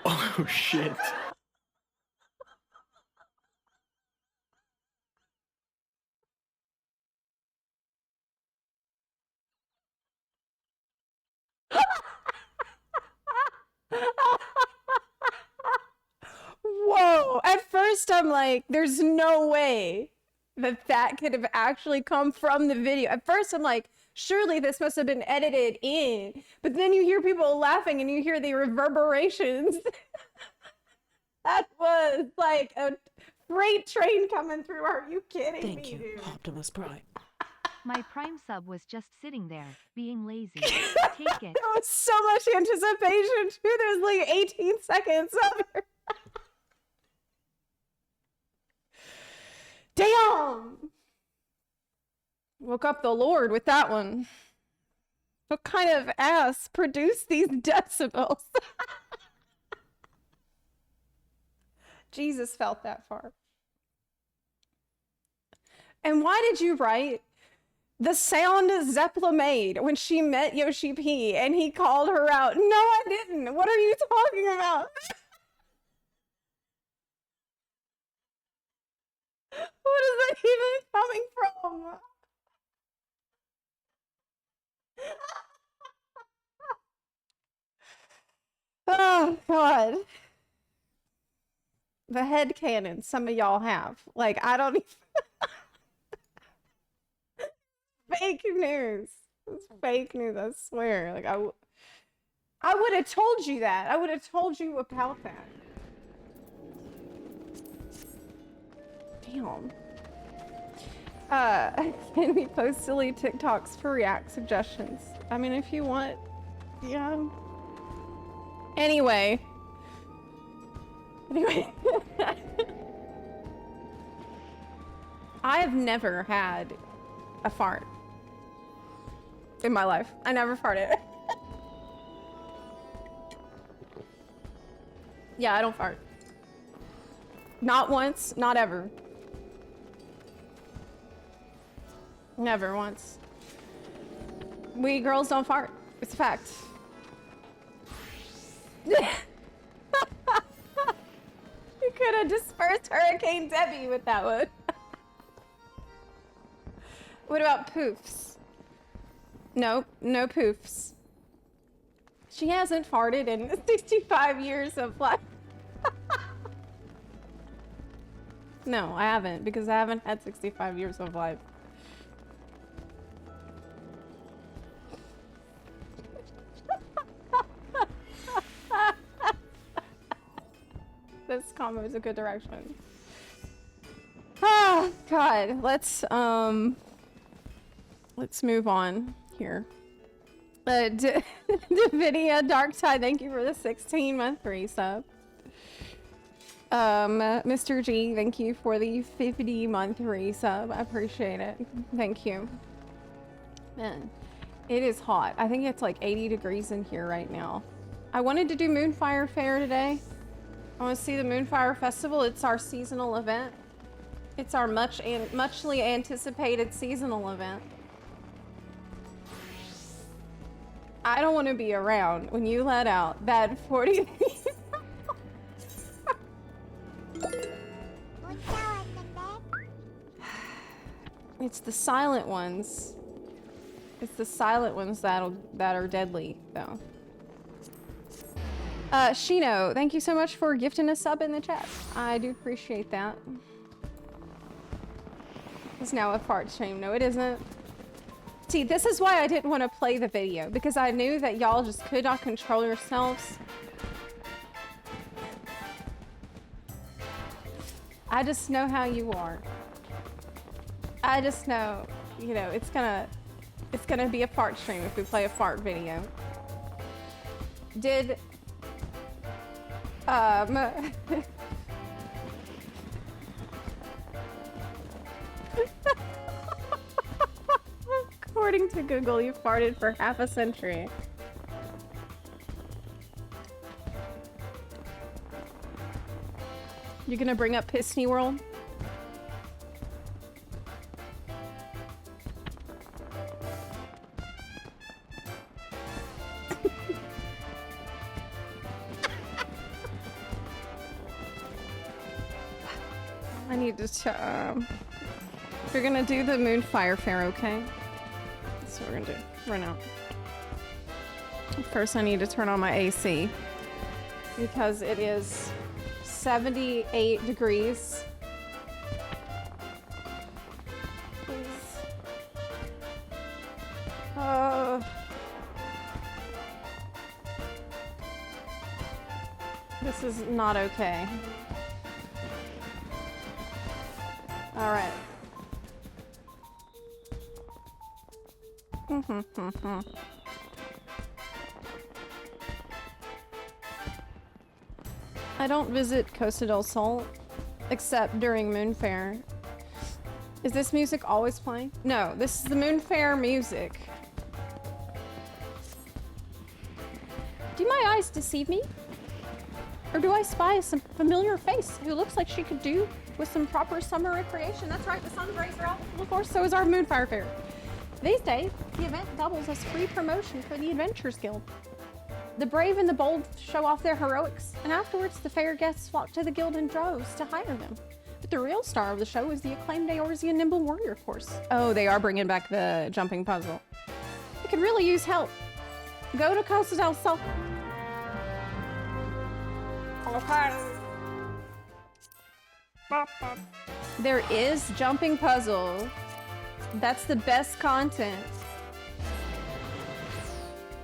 Oh shit. Whoa! At first I'm like, there's no way that that could have actually come from the video. At first I'm like, surely this must have been edited in. But then you hear people laughing and you hear the reverberations. That was like a freight train coming through. Are you kidding Thank me, you, dude? Optimus Prime. My Prime sub was just sitting there, being lazy. Take it. There was so much anticipation too. There's like 18 seconds of it. Damn! Woke up the Lord with that one. What kind of ass produced these decibels? Jesus felt that far. And why did you write the sound Zepla made when she met Yoshi P and he called her out? No, I didn't. What are you talking about? What is that even coming from? Oh, God. The headcanon some of y'all have. Like, I don't even... Fake news. It's fake news, I swear. Like, I would have told you that. I would have told you about that. Damn. Can we post silly TikToks for React suggestions? I mean, if you want, yeah. Anyway. I have never had a fart in my life. I never farted. Yeah, I don't fart. Not once, not ever. Never once. We girls don't fart. It's a fact. You could have dispersed Hurricane Debbie with that one. What about poofs? Nope, no poofs. She hasn't farted in 65 years of life. No, I haven't, because I haven't had 65 years of life. This combo is a good direction. Oh God, let's move on here. Davidia Darktide, thank you for the 16-month resub. Mr. G, thank you for the 50-month resub. I appreciate it. Thank you. Man, it is hot. I think it's like 80 degrees in here right now. I wanted to do Moonfire Fair today. I want to see the Moonfire Festival. It's our seasonal event. It's our muchly anticipated seasonal event. I don't want to be around when you let out that 40. It's the silent ones. It's the silent ones that are deadly, though. Shino, thank you so much for gifting a sub in the chat. I do appreciate that. It's now a fart stream. No, it isn't. See, this is why I didn't want to play the video, because I knew that y'all just could not control yourselves. I just know how you are. I just know, you know, it's gonna be a fart stream if we play a fart video. Did according to Google, you farted for half a century. You gonna bring up Pissney World? I need to, we're gonna do the Moonfire Fair, okay? That's what we're gonna do right now. First, I need to turn on my AC because it is 78 degrees. Please. This is not okay. All right. I don't visit Costa del Sol except during Moonfire. Is this music always playing? No, this is the Moonfire music. Do my eyes deceive me? Or do I spy some familiar face who looks like she could do with some proper summer recreation? That's right, the sun's rays are out. Of course, so is our Moonfire Fair. These days, the event doubles as free promotion for the Adventures Guild. The brave and the bold show off their heroics, and afterwards the fair guests flock to the guild in droves to hire them. But the real star of the show is the acclaimed Eorzean Nimble Warrior course. Oh, they are bringing back the jumping puzzle. It could really use help. Go to Costa del Sol. There is jumping puzzle. That's the best content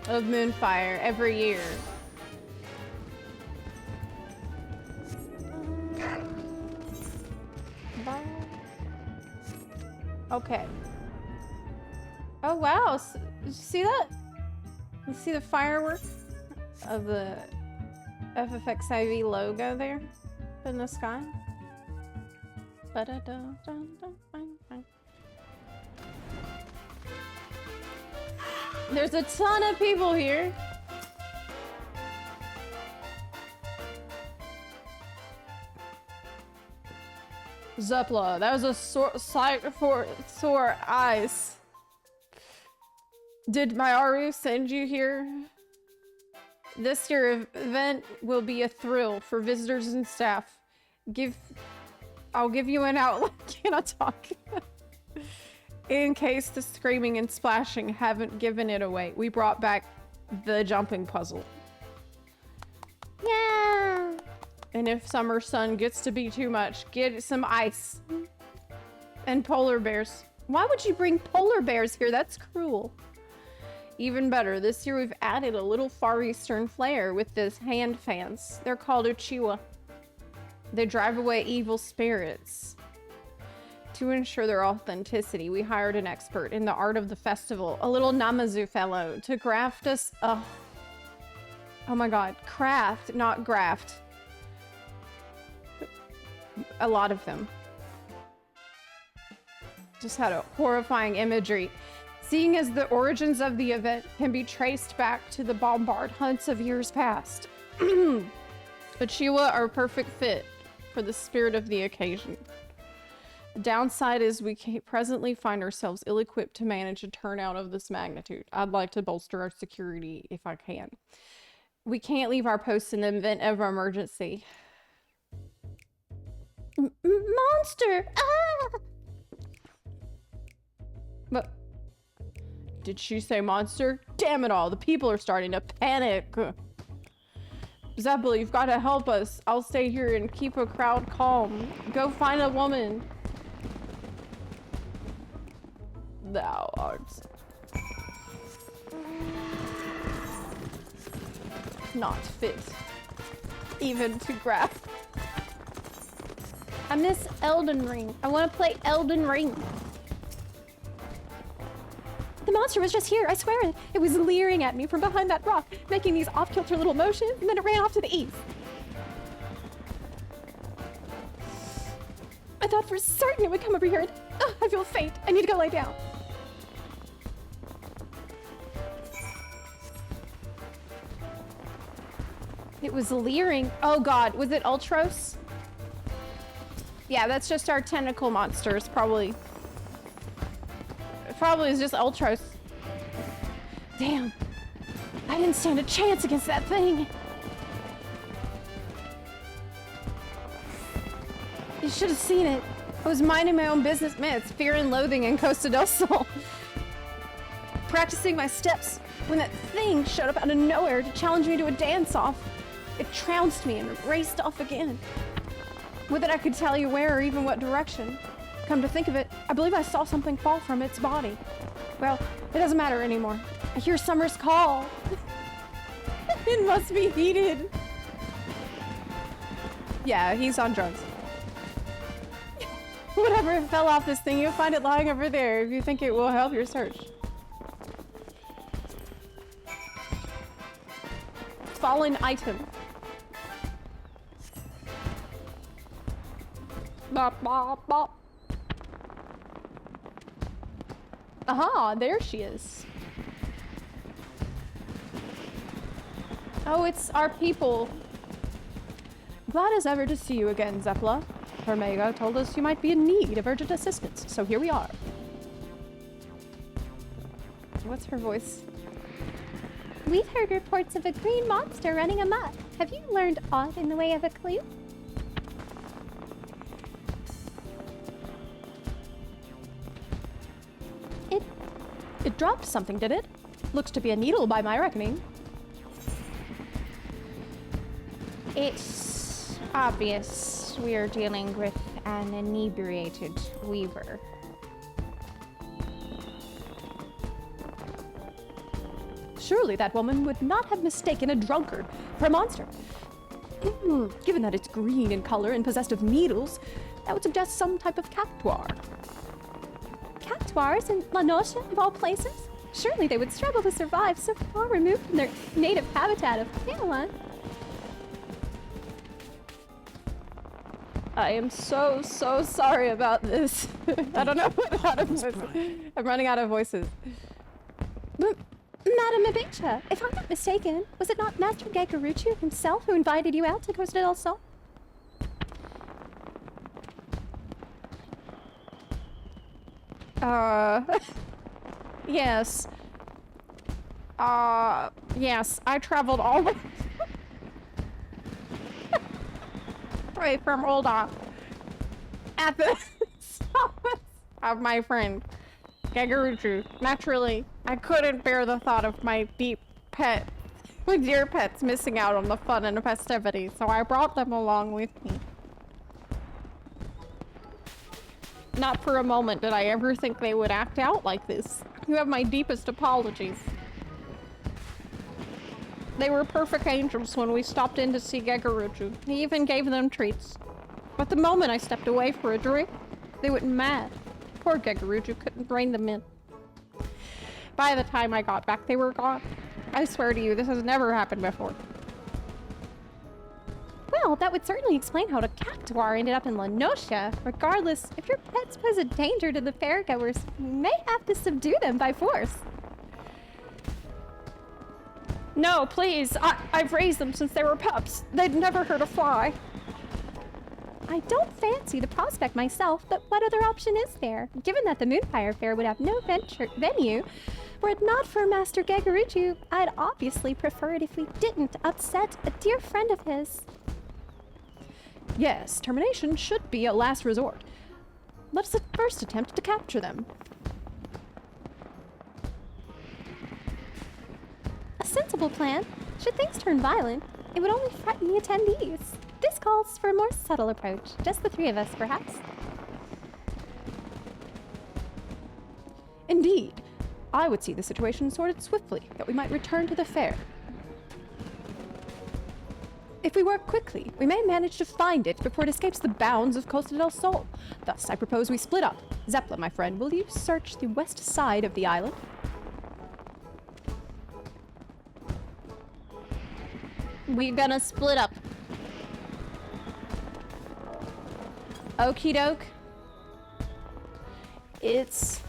of Moonfire every year. Okay. Oh wow, did you see that? You see the fireworks of the FFXIV logo there in the sky. Ba-da-da-dun-dun-dun-dun. There's a ton of people here. Zepla, that was a sight for sore eyes. Did my Aru send you here? This year event will be a thrill for visitors and staff. I'll give you an outlet. Can I talk? In case the screaming and splashing haven't given it away, we brought back the jumping puzzle. Yeah. And if summer sun gets to be too much, get some ice. And polar bears. Why would you bring polar bears here? That's cruel. Even better, this year we've added a little Far Eastern flair with this hand fans. They're called Uchiwa. They drive away evil spirits. To ensure their authenticity, we hired an expert in the art of the festival, a little Namazu fellow, to craft us oh my god, craft, not graft. A lot of them. Just had a horrifying imagery. Seeing as the origins of the event can be traced back to the bombard hunts of years past. Uchiwa are a perfect fit for the spirit of the occasion. The downside is we presently find ourselves ill-equipped to manage a turnout of this magnitude. I'd like to bolster our security if I can. We can't leave our posts in the event of emergency. Monster! Ah! But did she say monster? Damn it all, the people are starting to panic. Zepla, you've got to help us. I'll stay here and keep a crowd calm. Go find a woman. Thou art not fit even to grasp. I miss Elden Ring. I want to play Elden Ring. The monster was just here, I swear. It was leering at me from behind that rock, making these off-kilter little motions, and then it ran off to the east. I thought for certain it would come over here and I feel faint. I need to go lay down. It was leering. Oh god, was it Ultros? Yeah, that's just our tentacle monsters, probably. It probably is just Ultros. Damn. I didn't stand a chance against that thing. You should have seen it. I was minding my own business. Man, it's Fear and Loathing in Costa del Sol. Practicing my steps when that thing showed up out of nowhere to challenge me to a dance-off. It trounced me and raced off again. With it, I could tell you where or even what direction. Come to think of it, I believe I saw something fall from its body. Well, it doesn't matter anymore. I hear Summer's call. It must be heated. Yeah, he's on drugs. Whatever fell off this thing, you'll find it lying over there if you think it will help your search. Fallen item. Bop, bop, bop. Aha, there she is. Oh, it's our people. Glad as ever to see you again, Zepla. Hermega told us you might be in need of urgent assistance, so here we are. What's her voice? We've heard reports of a green monster running amok. Have you learned aught in the way of a clue? It dropped something, did it? Looks to be a needle by my reckoning. It's obvious we are dealing with an inebriated weaver. Surely that woman would not have mistaken a drunkard for a monster. Given that it's green in color and possessed of needles, that would suggest some type of cactuar. Cactuars in La Noche, of all places? Surely they would struggle to survive so far removed from their native habitat of Camelot. I am so sorry about this. I don't know how to voice. I'm running out of voices. Madam Abisha, if I'm not mistaken, was it not Master Gegaruchu himself who invited you out to Costa del Sol? Yes. Yes, I traveled all the way from Olda at the of my friend Gegaruchu. Naturally, I couldn't bear the thought of my dear pets missing out on the fun and the festivities, so I brought them along with me. Not for a moment did I ever think they would act out like this. You have my deepest apologies. They were perfect angels when we stopped in to see Gegaruchu. He even gave them treats. But the moment I stepped away for a drink, they went mad. Poor Gegaruchu couldn't rein them in. By the time I got back, they were gone. I swear to you, this has never happened before. Well, that would certainly explain how the Cactuar ended up in La Nocia. Regardless, if your pets pose a danger to the fairgoers, you may have to subdue them by force. No, please. I've raised them since they were pups. They'd never hurt a fly. I don't fancy the prospect myself, but what other option is there? Given that the Moonfire Fair would have no venue, were it not for Master Gegaruchu, I'd obviously prefer it if we didn't upset a dear friend of his. Yes, termination should be a last resort. Let us at first attempt to capture them. A sensible plan. Should things turn violent, it would only frighten the attendees. This calls for a more subtle approach. Just the three of us, perhaps. Indeed. I would see the situation sorted swiftly, that we might return to the fair. If we work quickly, we may manage to find it before it escapes the bounds of Costa del Sol. Thus, I propose we split up. Zepla, my friend, will you search the west side of the island? We're gonna split up. Okie doke. It's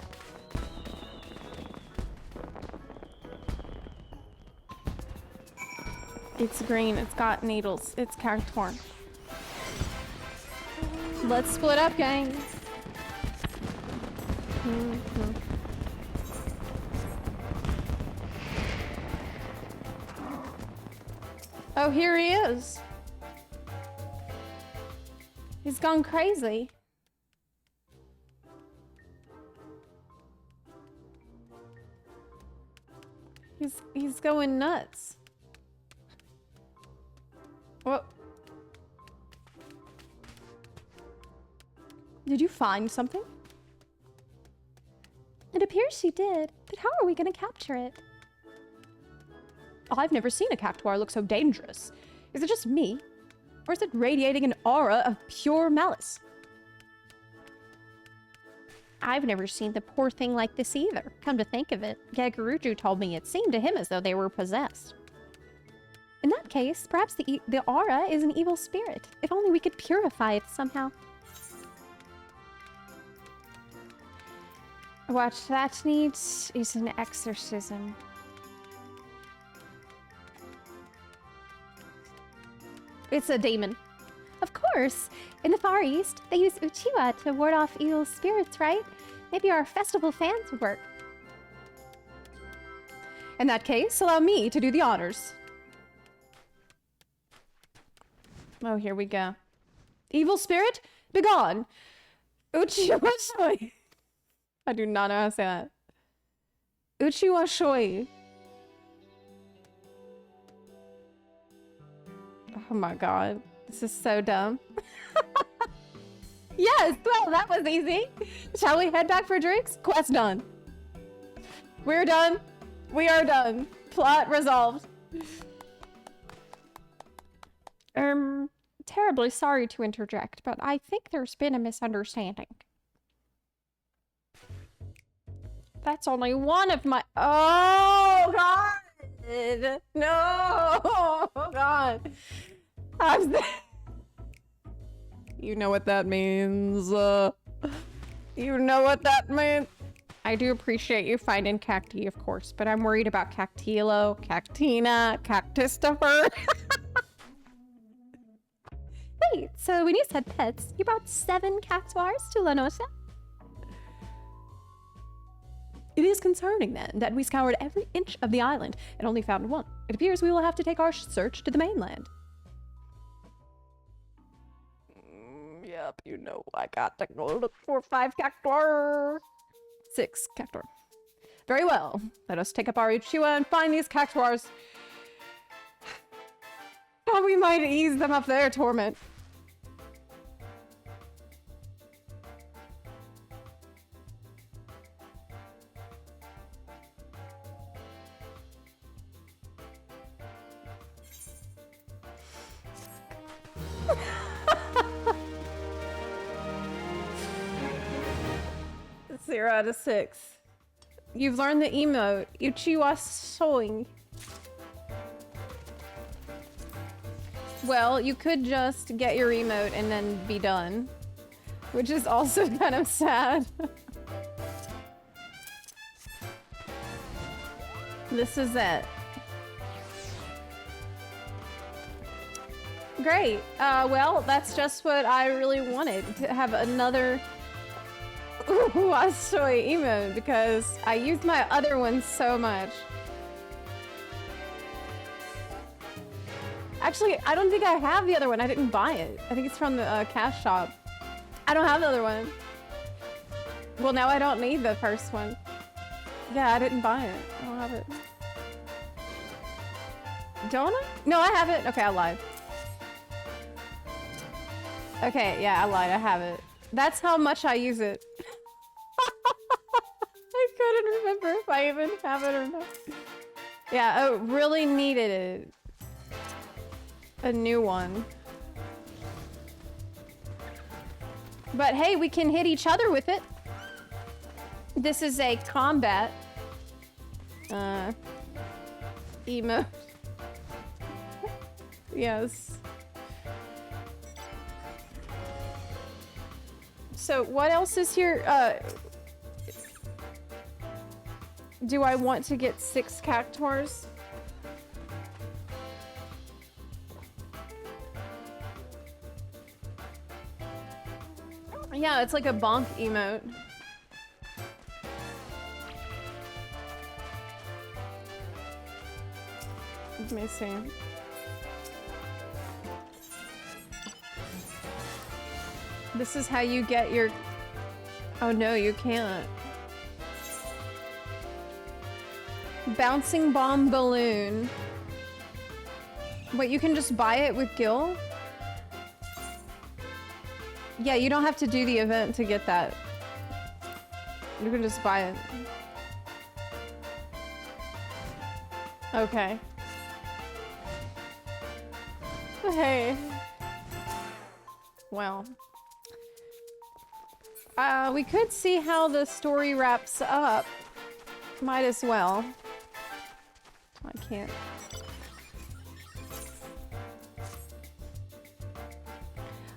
green. It's got needles. It's cactuar. Let's split up, gang. Oh, here he is. He's gone crazy. He's going nuts. What? Did you find something? It appears she did, but how are we gonna capture it? I've never seen a cactuar look so dangerous. Is it just me? Or is it radiating an aura of pure malice? I've never seen the poor thing like this either. Come to think of it, Gegaruchu told me it seemed to him as though they were possessed. In that case, perhaps the aura is an evil spirit. If only we could purify it somehow. What that needs is an exorcism. It's a demon. Of course. In the Far East, they use Uchiwa to ward off evil spirits, right? Maybe our festival fans would work. In that case, allow me to do the honors. Oh, here we go. Evil spirit, begone! Uchiwa shoi. I do not know how to say that. Uchiwa shoi. Oh my god. This is so dumb. Yes, well, that was easy. Shall we head back for drinks? Quest done. We're done. We are done. Plot resolved. Terribly sorry to interject, but I think there's been a misunderstanding. That's only one of my— Oh, God! No! Oh, God. You know what that means. You know what that means. I do appreciate you finding Cacti, of course, but I'm worried about Cactilo, Cactina, Cactistifer. Wait, so when you said pets, you brought 7 cactuars to La Noche? It is concerning then that we scoured every inch of the island and only found one. It appears we will have to take our search to the mainland. Yep, you know I got to go look for 5 cactuar. 6 cactuar. Very well. Let us take up our Uchiwa and find these cactuars. Thought we might ease them of their torment. Zero out of 6. You've learned the emote. Uchiwa Soing. Well, you could just get your emote and then be done. Which is also kind of sad. This is it. Great. Well, that's just what I really wanted. To have another Wasoi emote because I used my other one so much. Actually, I don't think I have the other one. I didn't buy it. I think it's from the cash shop. I don't have the other one. Well, now I don't need the first one. Yeah, I didn't buy it. I don't have it. Don't I? No, I have it. Okay, I lied. Okay, yeah, I lied. I have it. That's how much I use it. I couldn't remember if I even have it or not. Yeah, I really needed a new one. But hey, we can hit each other with it. This is a combat emote. Yes. So what else is here? Do I want to get 6 cactuars? Yeah, it's like a bonk emote. Let me see. This is how you get your... Oh no, you can't. Bouncing bomb balloon. Wait, you can just buy it with Gil? Yeah, you don't have to do the event to get that. You can just buy it. Okay. Hey. Well. We could see how the story wraps up. Might as well. I can't.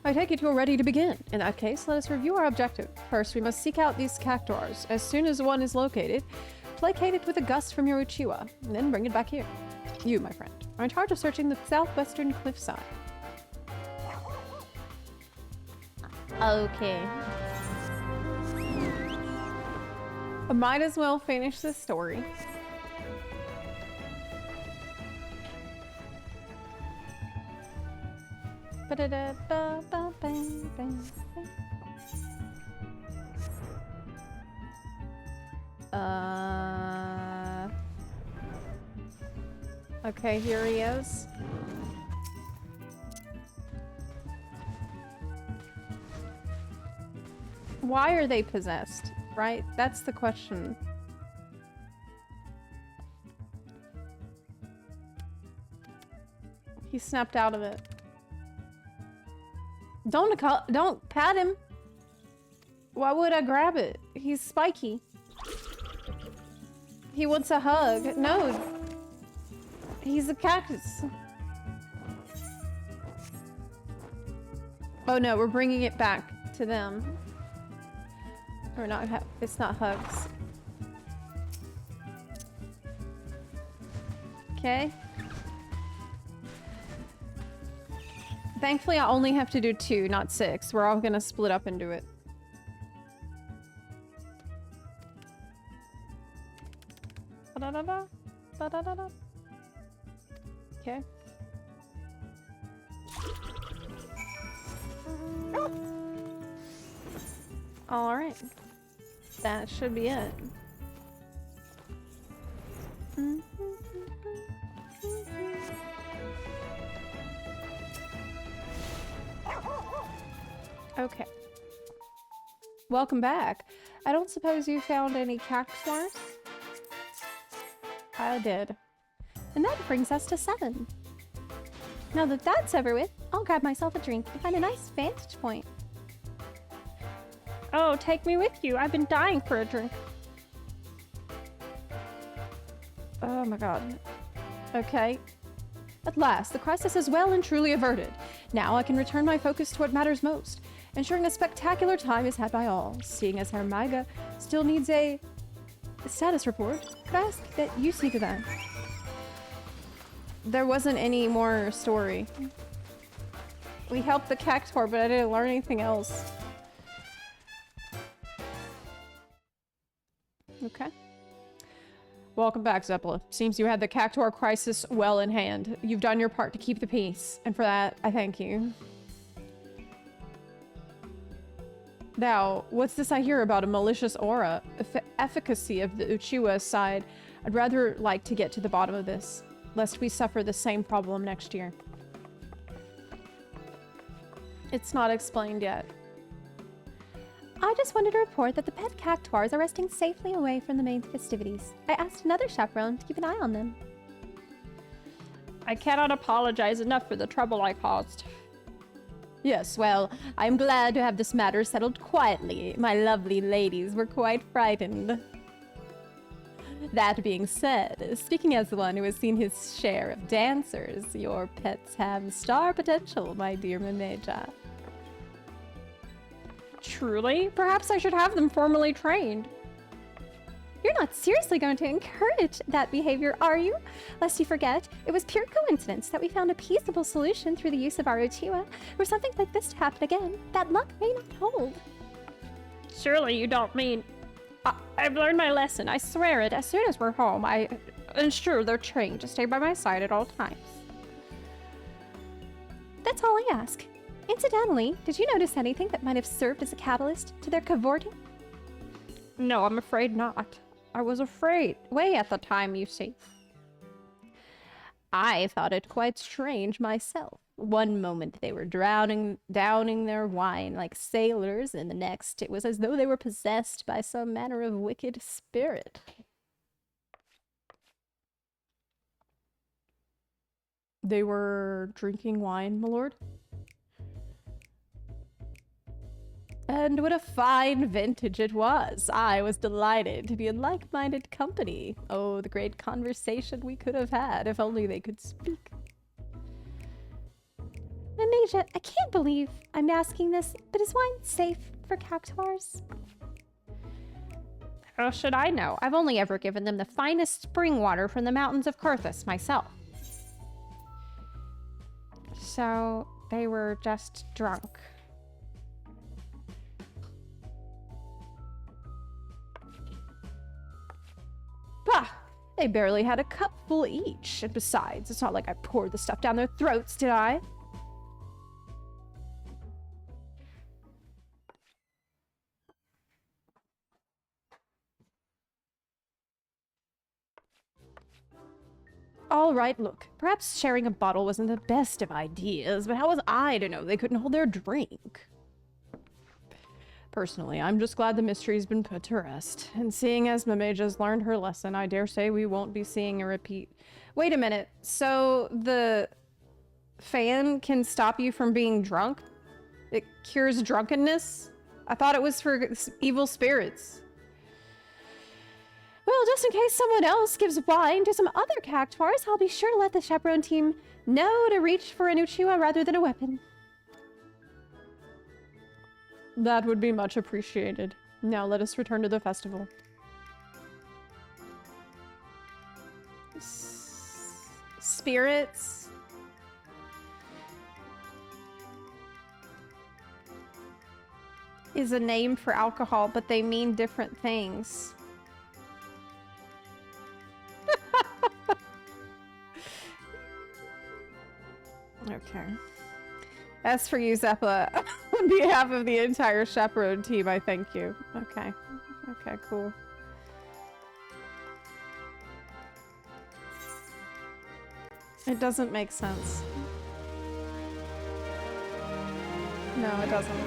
I take it you're ready to begin. In that case, let us review our objective. First, we must seek out these cactuars. As soon as one is located, placate it with a gust from your Uchiwa, and then bring it back here. You, my friend, are in charge of searching the southwestern cliffside. Okay. I might as well finish this story. Okay, here he is. Why are they possessed, right? That's the question. He snapped out of it. Don't pat him. Why would I grab it? He's spiky. He wants a hug. No. He's a cactus. Oh no, we're bringing it back to them. Or not, it's not hugs. Okay. Thankfully, I only have to do 2, not 6. We're all gonna split up and do it. Ba-da-da-da. Ba-da-da-da. Okay. All right. That should be it. Okay. Welcome back. I don't suppose you found any cactuars? I did. And that brings us to 7. Now that that's over with, I'll grab myself a drink and find a nice vantage point. Oh, take me with you. I've been dying for a drink. Oh my god. Okay. At last, the crisis is well and truly averted. Now I can return my focus to what matters most, ensuring a spectacular time is had by all. Seeing as Hermiga still needs a status report, could I ask that you see to that? There wasn't any more story. We helped the cactuar, but I didn't learn anything else. Okay. Welcome back, Zepla. Seems you had the cactuar crisis well in hand. You've done your part to keep the peace, and for that, I thank you. Now, what's this I hear about a malicious aura? Efficacy of the Uchiwa side. I'd rather like to get to the bottom of this, lest we suffer the same problem next year. It's not explained yet. I just wanted to report that the pet cactuars are resting safely away from the main festivities. I asked another chaperone to keep an eye on them. I cannot apologize enough for the trouble I caused. Yes, well, I'm glad to have this matter settled quietly. My lovely ladies were quite frightened. That being said, speaking as the one who has seen his share of dancers, your pets have star potential, my dear Mameja. Truly? Perhaps I should have them formally trained. You're not seriously going to encourage that behavior, are you? Lest you forget, it was pure coincidence that we found a peaceable solution through the use of our Uchiwa. Were something like this to happen again, that luck may not hold. Surely you don't mean... I've learned my lesson, I swear it. As soon as we're home, I ensure they're trained to stay by my side at all times. That's all I ask. Incidentally, did you notice anything that might have served as a catalyst to their cavorting? No, I'm afraid not. I was afraid way at the time, you see. I thought it quite strange myself. One moment they were downing their wine like sailors, and the next it was as though they were possessed by some manner of wicked spirit. They were drinking wine, my lord? And what a fine vintage it was. I was delighted to be in like-minded company. Oh, the great conversation we could have had if only they could speak. Mameja, I can't believe I'm asking this, but is wine safe for cactuars? How should I know? I've only ever given them the finest spring water from the mountains of Kurthus myself. So, they were just drunk. Bah! They barely had a cupful each. And besides, it's not like I poured the stuff down their throats, did I? All right, look, perhaps sharing a bottle wasn't the best of ideas, but how was I to know they couldn't hold their drink? Personally, I'm just glad the mystery's been put to rest. And seeing as Mameja's learned her lesson, I dare say we won't be seeing a repeat. Wait a minute, so the fan can stop you from being drunk? It cures drunkenness? I thought it was for evil spirits. Well, just in case someone else gives wine to some other cactuars, I'll be sure to let the chaperone team know to reach for an Uchiwa rather than a weapon. That would be much appreciated. Now let us return to the festival. Spirits. Is a name for alcohol, but they mean different things. Okay. As for you, Zepla, on behalf of the entire chaperone team, I thank you. Okay. Okay, cool. It doesn't make sense. No, it doesn't.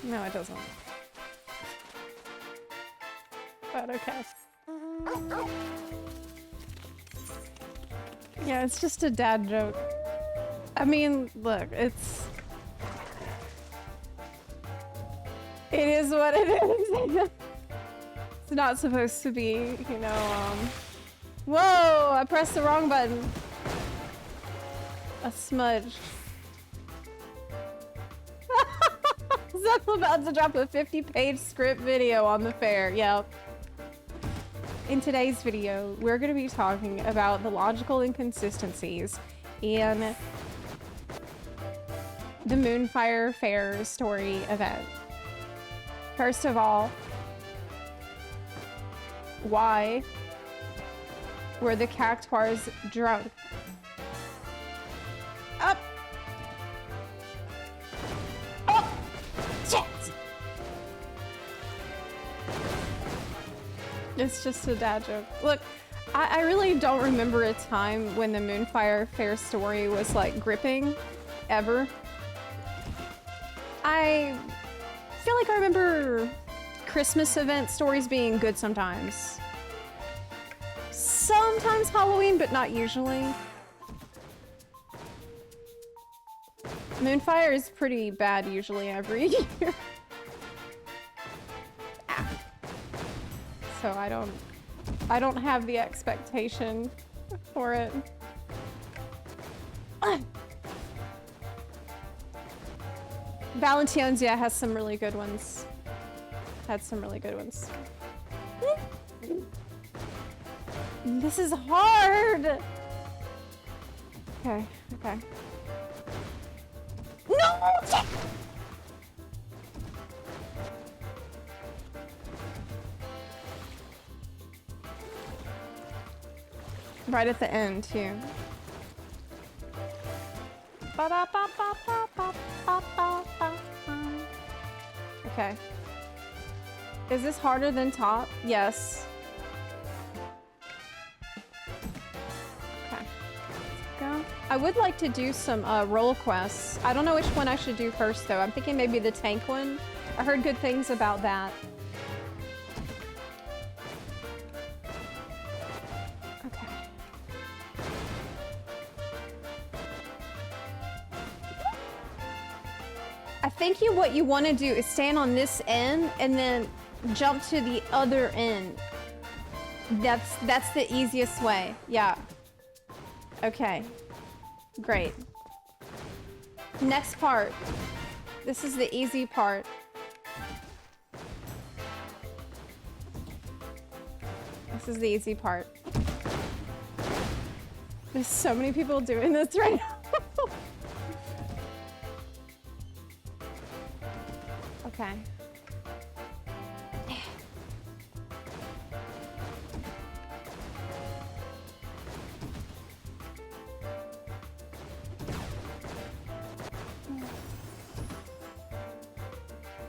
No, it doesn't. But okay. Yeah, it's just a dad joke. I mean, look, it is what it is. It's not supposed to be, you know, Whoa! I pressed the wrong button. A smudge. Zep's about to drop a 50-page script video on the fair. Yep. In today's video, we're going to be talking about the logical inconsistencies in the Moonfire Fair story event. First of all, why were the cactuars drunk? Up! Oh! Shit! It's just a dad joke. Look, I really don't remember a time when the Moonfire Fair story was like gripping, ever. I feel like I remember Christmas event stories being good sometimes. Sometimes Halloween, but not usually. Moonfire is pretty bad usually every year. So I don't have the expectation for it. Valentionsia has some really good ones. Had some really good ones. This is hard! Okay, okay. No! Right at the end, too. Okay. Is this harder than top? Yes. Okay. Go. I would like to do some role quests. I don't know which one I should do first, though. I'm thinking maybe the tank one. I heard good things about that. Okay. I think what you want to do is stand on this end and then jump to the other end. That's the easiest way. Yeah. Okay. Great. Next part. This is the easy part. This is the easy part. There's so many people doing this right now. Okay.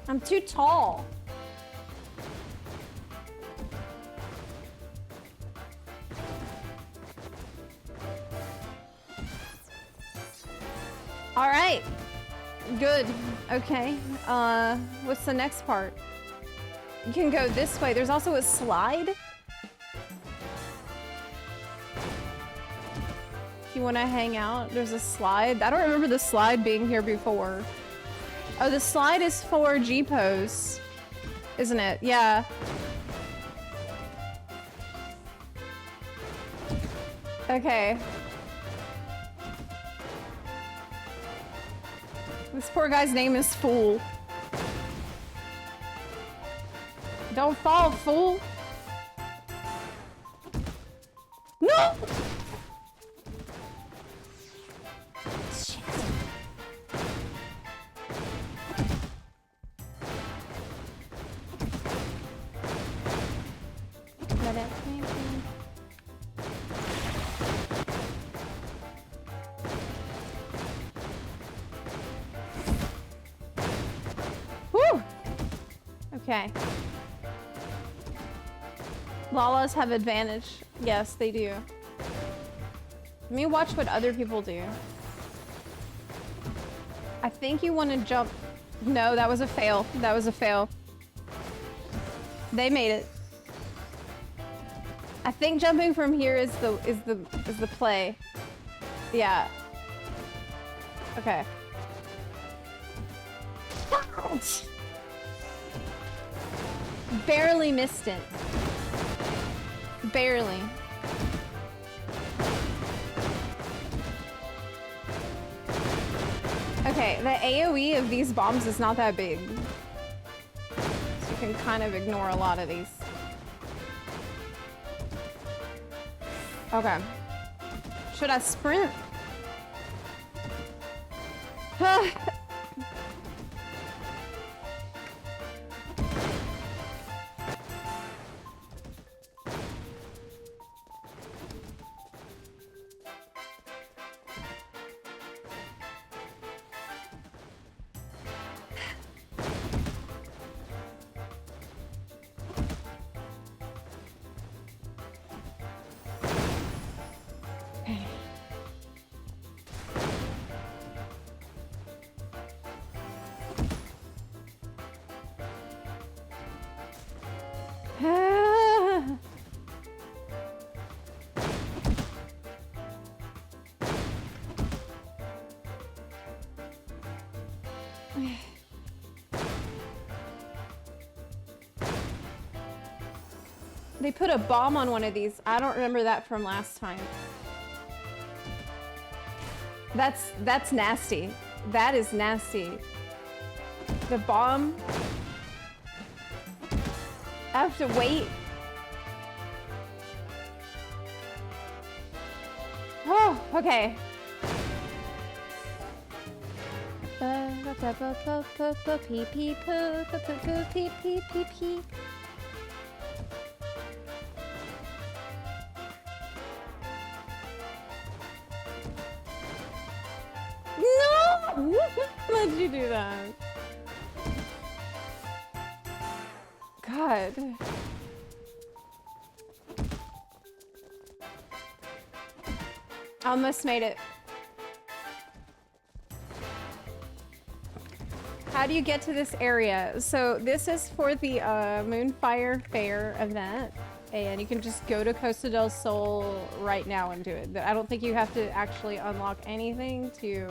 I'm too tall. All right. Good. Okay. What's the next part? You can go this way. There's also a slide. If you want to hang out, there's a slide. I don't remember the slide being here before. Oh, the slide is for G-pose, isn't it? Yeah. Okay. This poor guy's name is Fool. Don't fall, fool. No! Shit. Is that it? Maybe? Whew! Okay. Lalas have advantage. Yes, they do. Let me watch what other people do. I think you want to jump. No, that was a fail. That was a fail. They made it. I think jumping from here is the play. Yeah. Okay. Ouch! Barely missed it. Barely. Okay, the AoE of these bombs is not that big. So you can kind of ignore a lot of these. Okay. Should I sprint? They put a bomb on one of these. I don't remember that from last time. That's nasty. That is nasty. The bomb. I have to wait. Oh, okay. No! Why'd you do that? God. Almost made it. How do you get to this area? So this is for the Moonfire Fair event, and you can just go to Costa del Sol right now and do it. I don't think you have to actually unlock anything to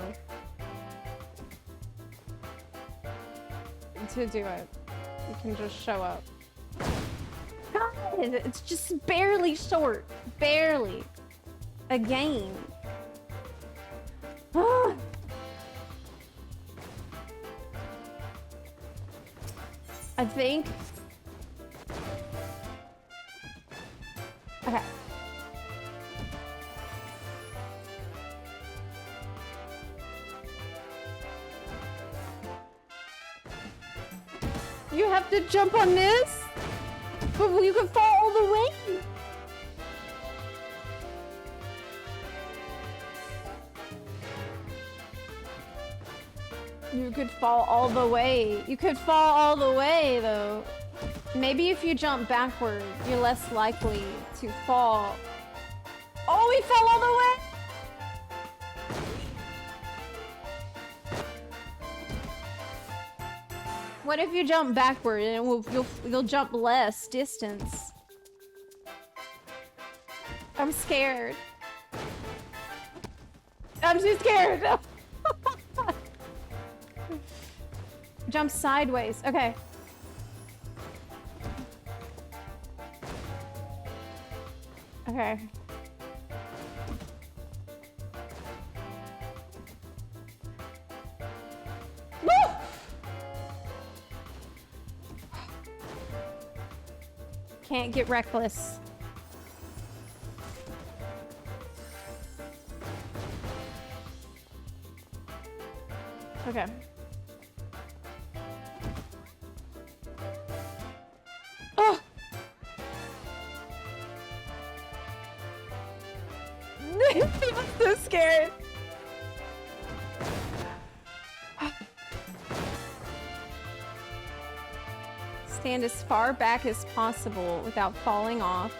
do it. You can just show up. God, it's just barely short. Barely. Again. I think. Okay. You have to jump on this? But you can fall all the way. You could fall all the way. You could fall all the way, though. Maybe if you jump backward, you're less likely to fall. Oh, we fell all the way! What if you jump backward and you'll jump less distance? I'm scared. I'm too scared. Jump sideways. Okay. Okay. Can't get reckless. Okay. Oh! I'm so scared. Stand as far back as possible without falling off.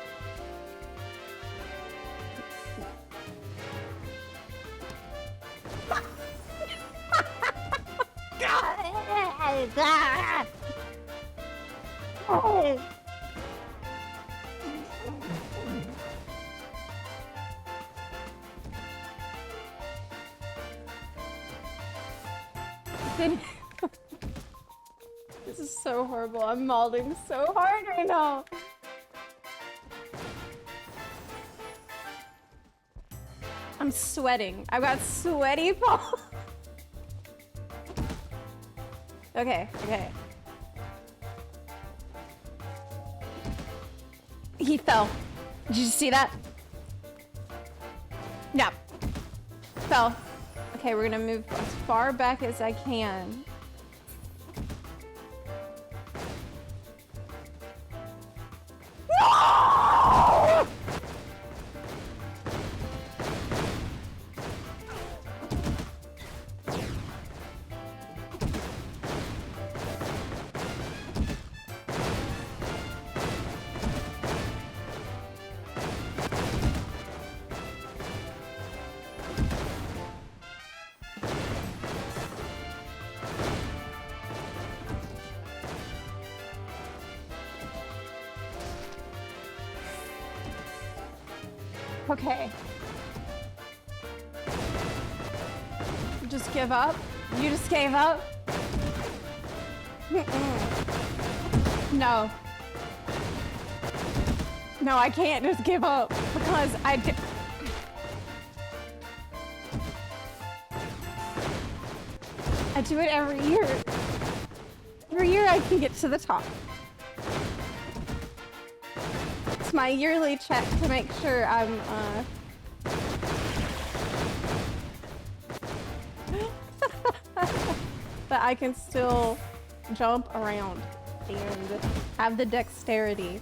This is so horrible. I'm mauling so hard right now. I'm sweating. I've got sweaty palms. Okay, okay. He fell. Did you see that? No. Fell. Okay, we're gonna move as far back as I can. No! Okay. You just give up? You just gave up? No. No, I can't just give up because I do it every year. Every year I can get to the top. It's my yearly check to make sure I'm, that I can still jump around and have the dexterity.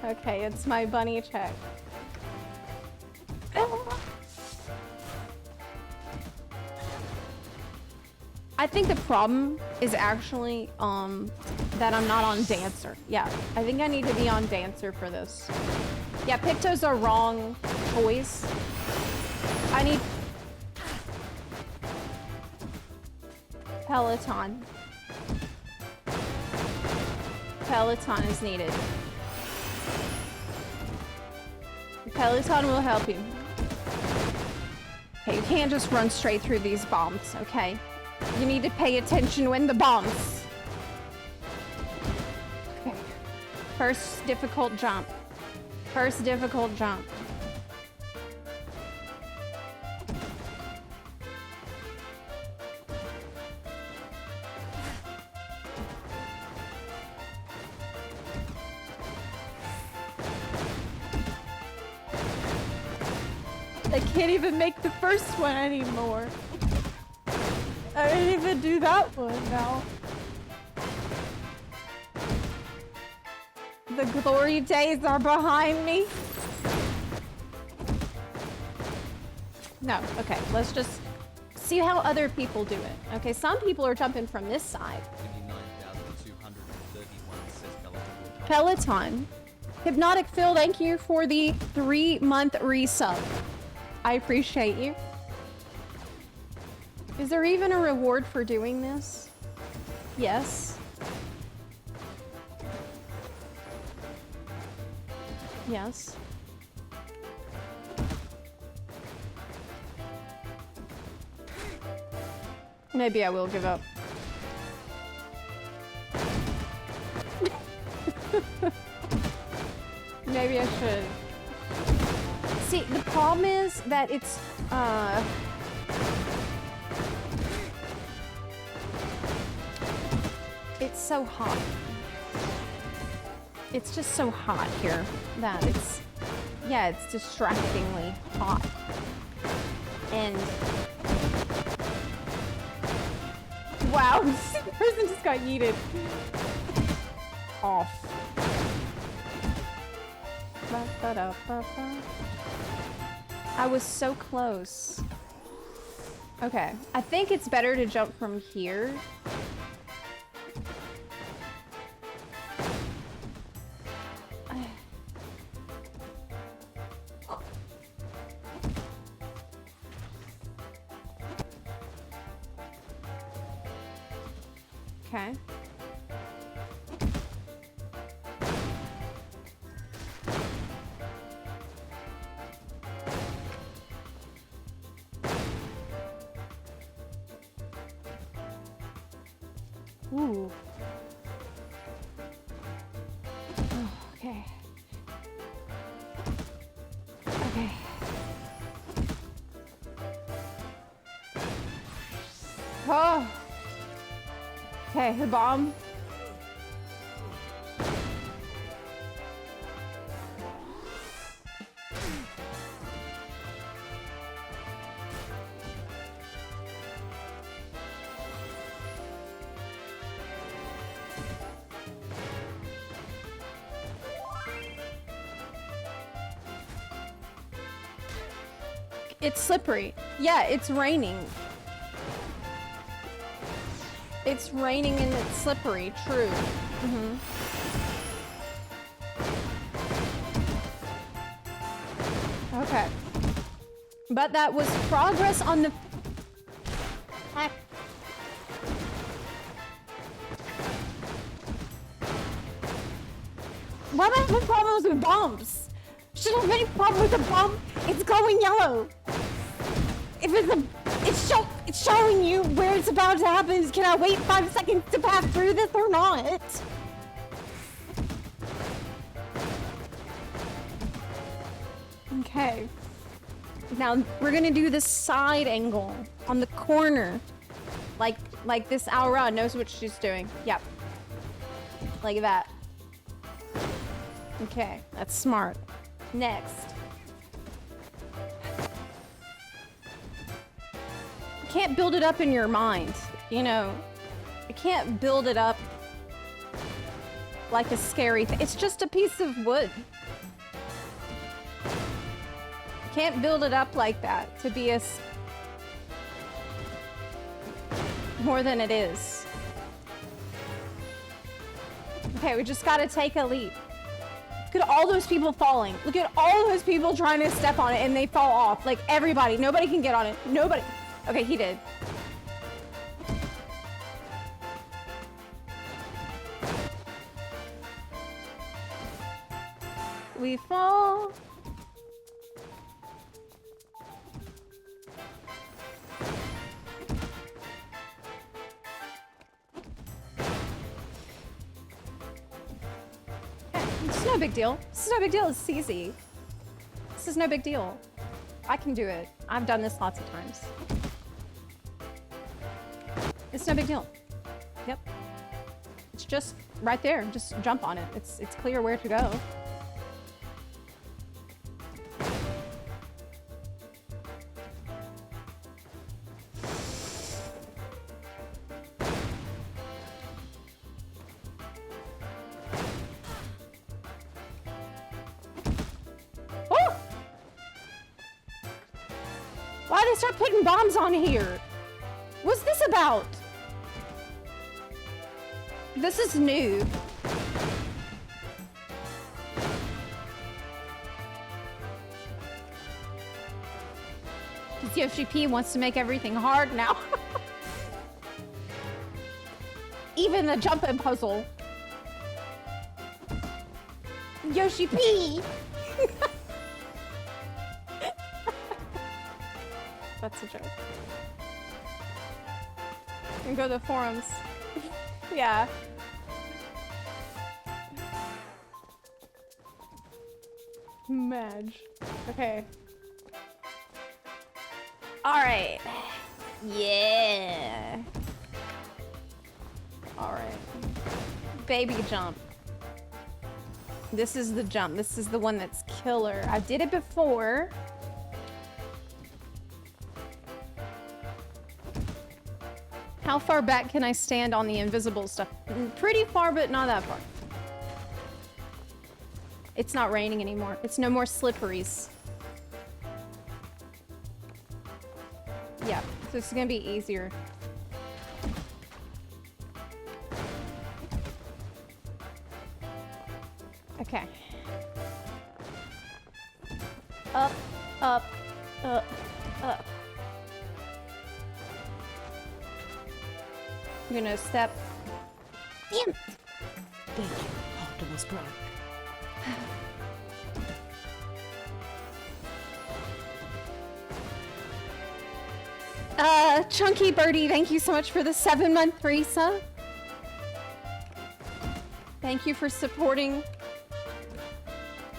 Okay, it's my bunny check. I think the problem is actually, that I'm not on Dancer. Yeah, I think I need to be on Dancer for this. Yeah, Picto's a wrong choice. I need... Peloton. Peloton is needed. Peloton will help you. Okay, you can't just run straight through these bombs, okay? You need to pay attention when the bombs. Okay. First difficult jump. First difficult jump. I can't even make the first one anymore. I didn't even do that one now. The glory days are behind me. No, okay, let's just see how other people do it. Okay, some people are jumping from this side. 29,231 Peloton. Hypnotic Phil, thank you for the 3-month resub. I appreciate you. Is there even a reward for doing this? Yes. Yes. Maybe I will give up. Maybe I should. See, the problem is that it's, it's so hot. It's just so hot here that it's, yeah, it's distractingly hot. And wow, this person just got yeeted off. I was so close. Okay, I think it's better to jump from here. Okay. Ooh. Oh, okay. Okay. Oh. Okay, the bomb. It's slippery. Yeah, it's raining. It's raining and it's slippery, true. Mm-hmm. Okay. But that was progress on the... Why am I having problems with bombs? Should I have any problem with the bomb? It's glowing yellow. If it's showing you where it's about to happen. Can I wait 5 seconds to pass through this or not? Okay. Now we're gonna do this side angle on the corner. Like this Aura knows what she's doing. Yep. Like that. Okay, that's smart. Next. You can't build it up in your mind, you know. You can't build it up like a scary thing. It's just a piece of wood. You can't build it up like that to be more than it is. Okay, we just gotta take a leap. Look at all those people falling. Look at all those people trying to step on it and they fall off. Like everybody. Nobody can get on it. Nobody. Okay, he did. We fall. It's no big deal. This is no big deal. It's easy. This is no big deal. I can do it. I've done this lots of times. It's no big deal. Yep. It's just right there. Just jump on it. It's clear where to go. Why did they start putting bombs on here? What's this about? This is new. Because Yoshi P wants to make everything hard now. Even the jumping puzzle. Yoshi P! That's a joke. And go to the forums. Yeah. Madge. Okay. Alright. Yeah. Alright. Baby jump. This is the jump. This is the one that's killer. I did it before. How far back can I stand on the invisible stuff? Pretty far, but not that far. It's not raining anymore. It's no more slipperies. Yeah, so this is gonna be easier. Okay. Up, up, up, up. I'm gonna step. Damn it! Thank you, Optimus Prime. Chunky Birdie, thank you so much for the 7-month resub. Thank you for supporting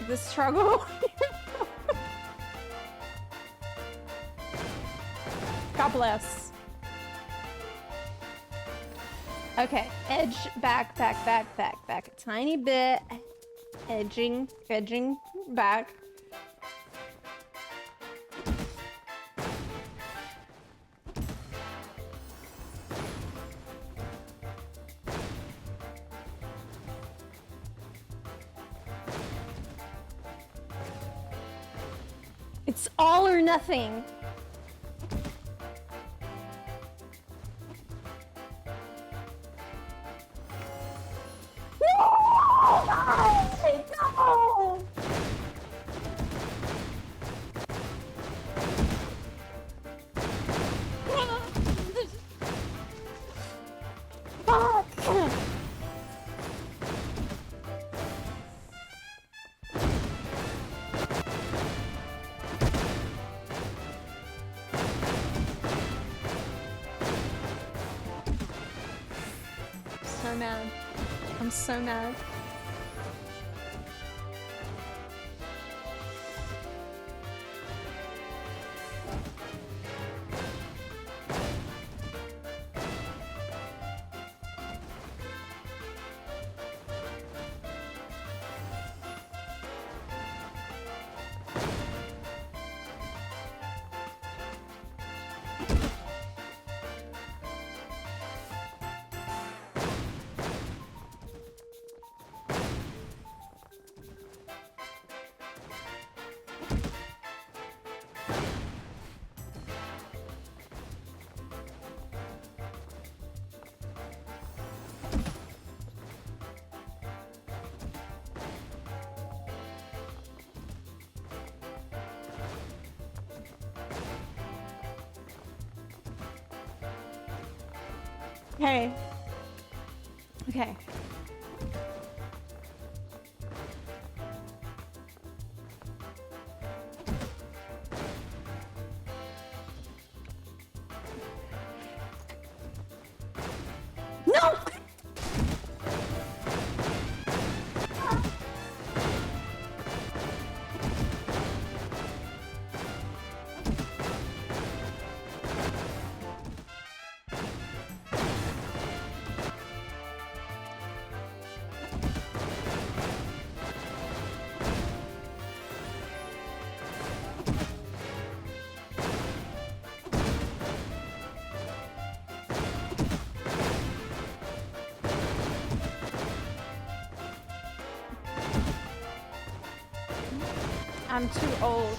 the struggle. God bless. Okay, edge, back, back, back, back, back. A tiny bit. Edging, edging, back. It's all or nothing. No! Fuck! So mad. I'm so mad. Okay. Okay. No! I'm too old.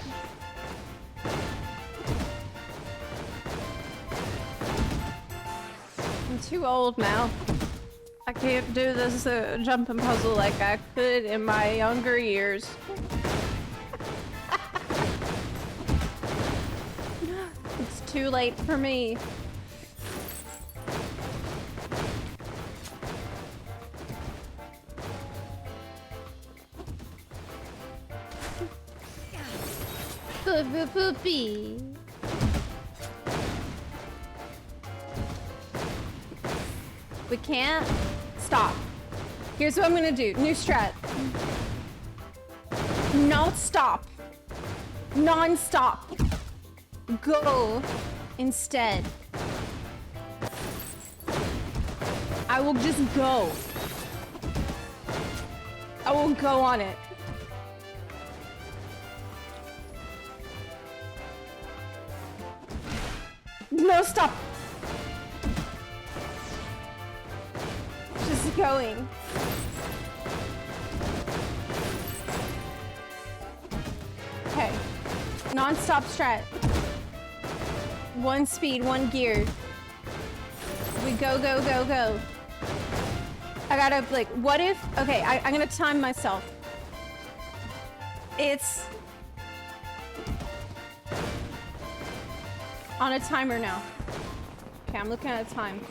I'm too old now. I can't do this jumping puzzle like I could in my younger years. It's too late for me. Poopy. We can't stop. Here's what I'm gonna do. New strat. Not stop. Non-stop. Go instead. I will just go. I will go on it. No, stop. Just going. Okay. Non-stop strat. One speed, one gear. We go, go, go, go. I gotta, like, what if... Okay, I'm gonna time myself. It's... on a timer now. Okay, I'm looking at a time.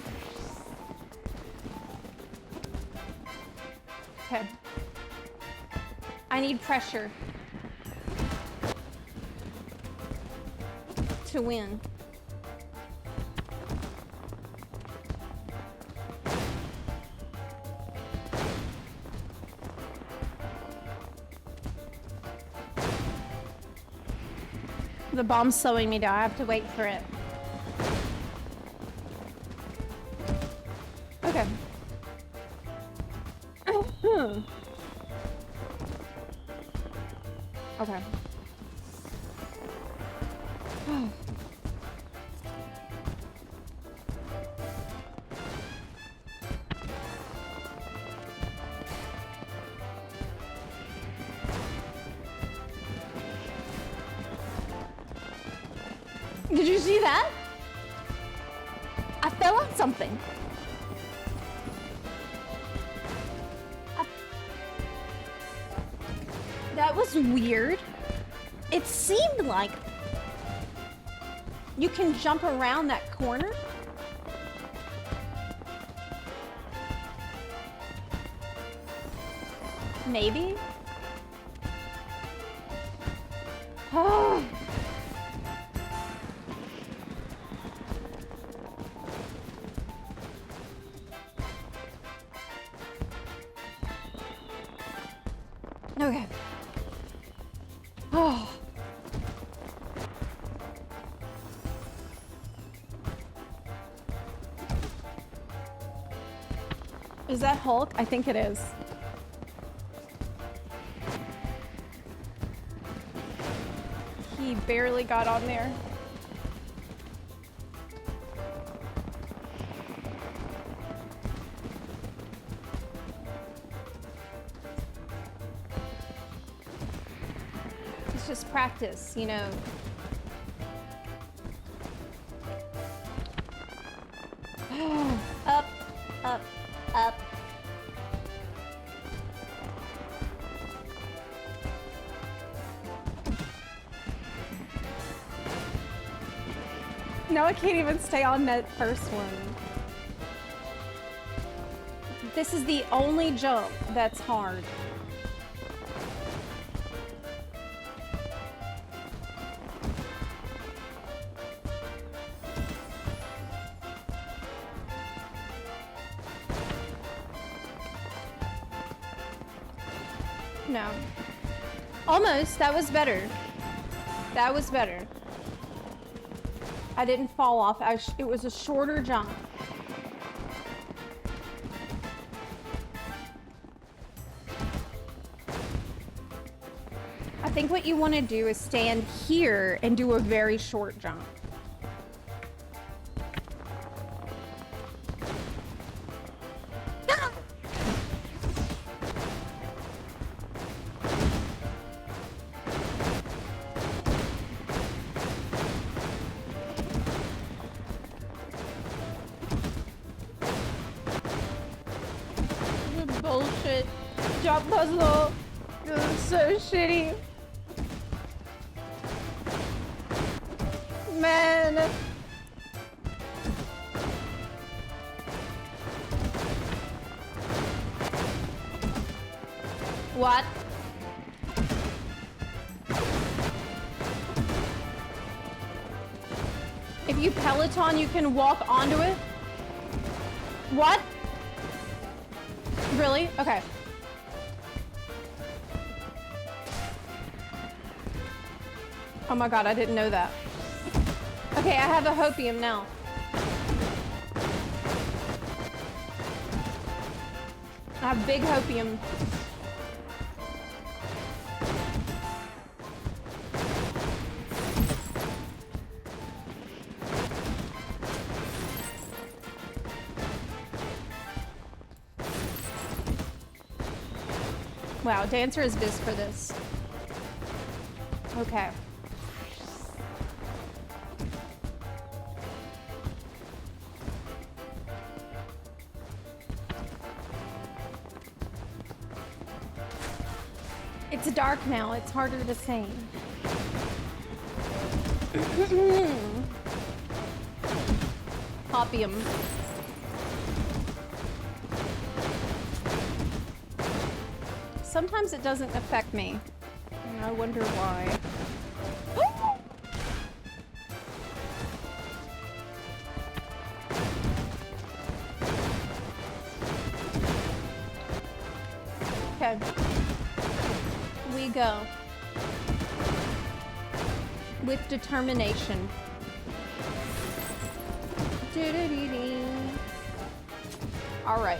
Okay. I need pressure to win. The bomb's slowing me down. I have to wait for it. Okay. Okay. Did you see that? I fell on something. That was weird. It seemed like you can jump around that corner. Maybe. Oh. Okay. Oh. Is that Hulk? I think it is. He barely got on there. It's just practice, you know. Up, up, up. No, I can't even stay on that first one. This is the only jump that's hard. No. Almost. That was better. That was better. I didn't fall off. It was a shorter jump. I think what you want to do is stand here and do a very short jump. Bullshit. Jump puzzle. This is so shitty. Man. What? If you Peloton, you can walk onto it? What? Really? Okay. Oh my god, I didn't know that. Okay, I have a hopium now. I have big hopium. Wow, Dancer is biz for this. Okay. It's dark now. It's harder to sing. Hopium. Sometimes it doesn't affect me. And I wonder why. Okay. We go. With determination. Doo-doo-dee-dee. All right.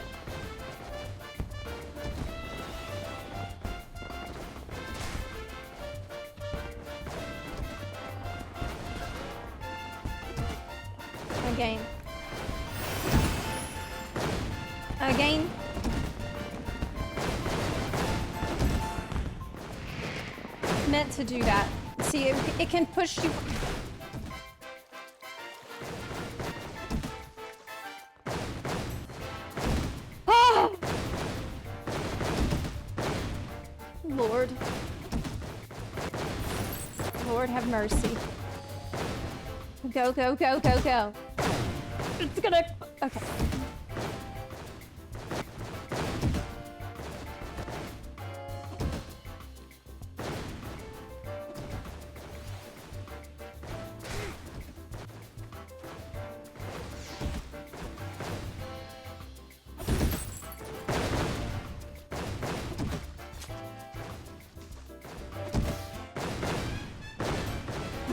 Again. Again. Meant to do that. See, it can push you. Oh! Lord. Lord have mercy. Go, go, go, go, go. It's gonna... Okay.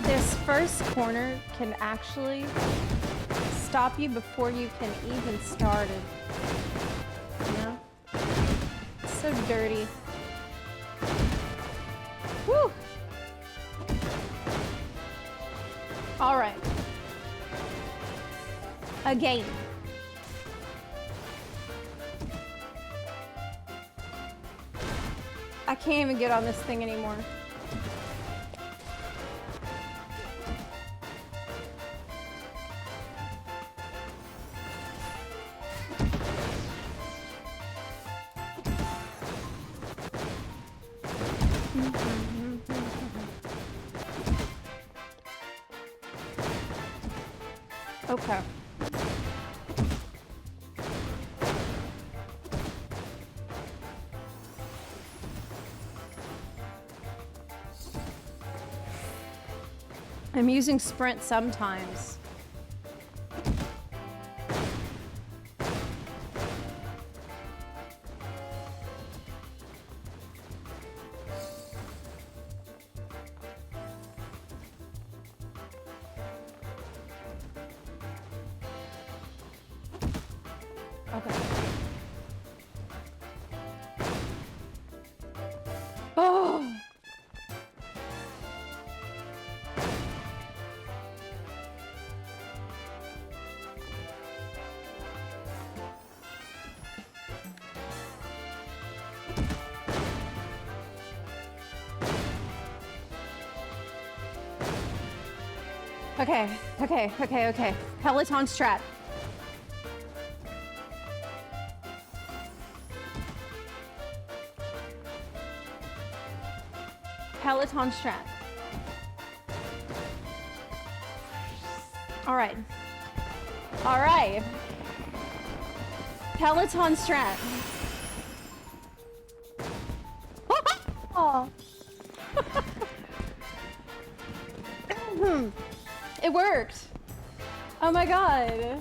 This first corner can actually stop you before you can even start it. You know? It's so dirty. Woo! All right. Again. I can't even get on this thing anymore. Okay. I'm using sprint sometimes. Okay. Oh! Okay. Peloton strat. Peloton strat. All right. Peloton strat. Oh. It worked. Oh my god.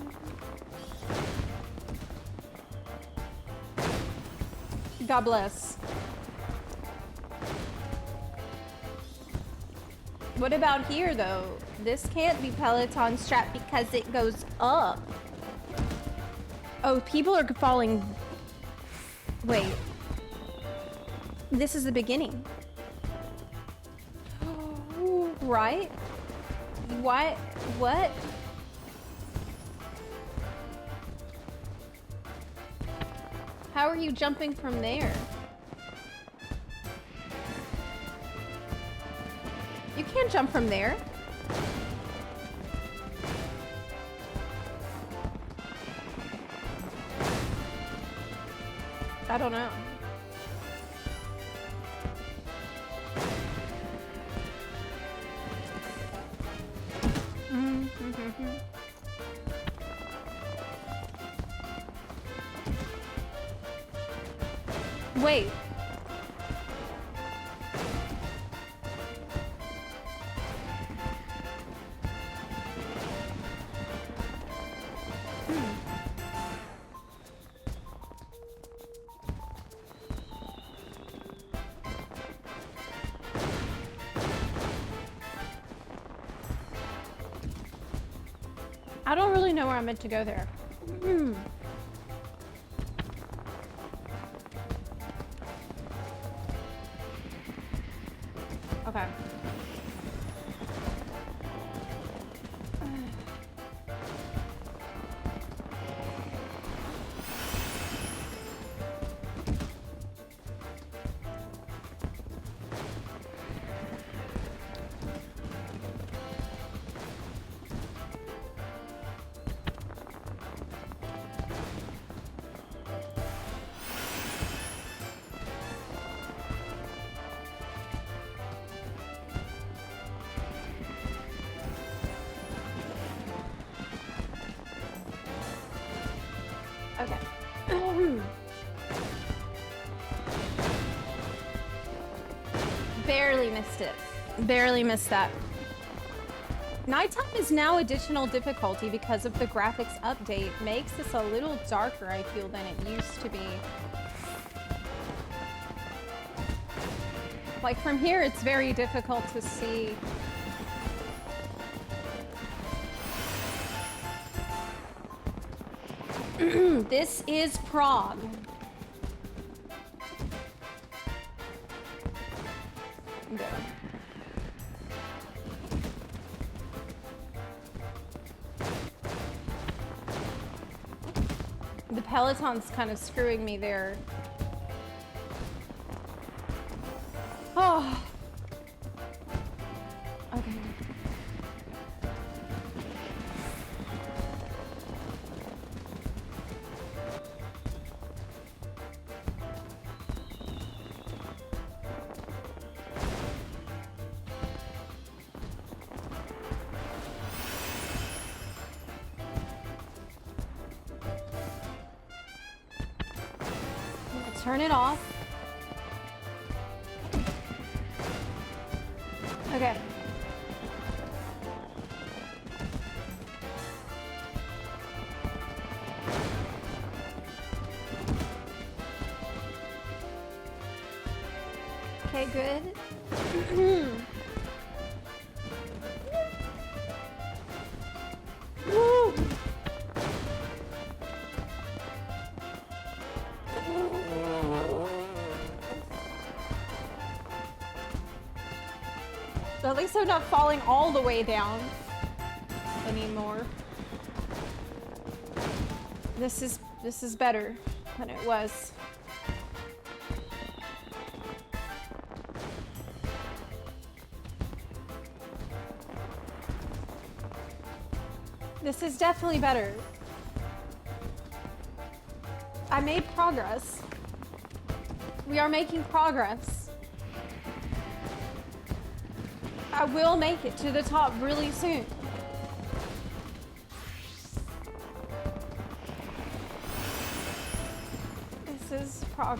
God bless. What about here though? This can't be Peloton strat because it goes up. Oh, people are falling. Wait. This is the beginning. Right? What? What? How are you jumping from there? can't jump from there. I don't know. Wait. I don't really know where I'm meant to go there. Okay. Okay. Barely missed it. Barely missed that. Nighttime is now additional difficulty because of the graphics update. Makes this a little darker, I feel, than it used to be. Like from here, it's very difficult to see. This is Prague. Go. The Peloton's kind of screwing me there. Oh. Okay. Turn it off. Okay. Okay, good. Woo! At least I'm not falling all the way down anymore. This is better than it was. This is definitely better. I made progress. We are making progress. I will make it to the top really soon. This is prog.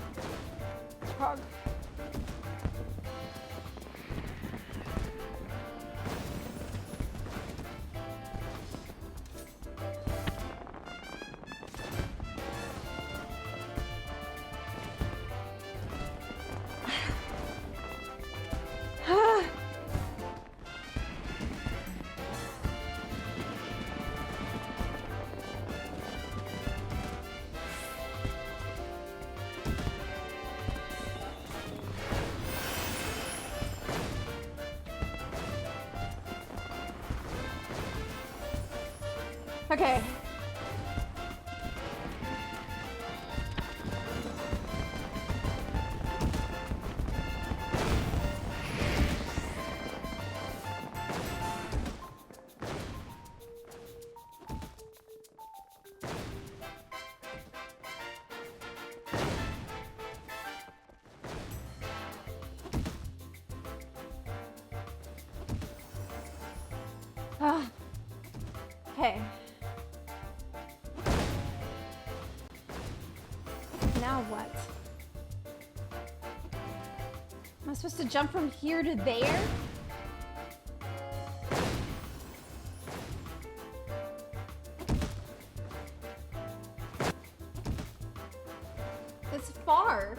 Okay. Okay. Now what? Am I supposed to jump from here to there? It's far.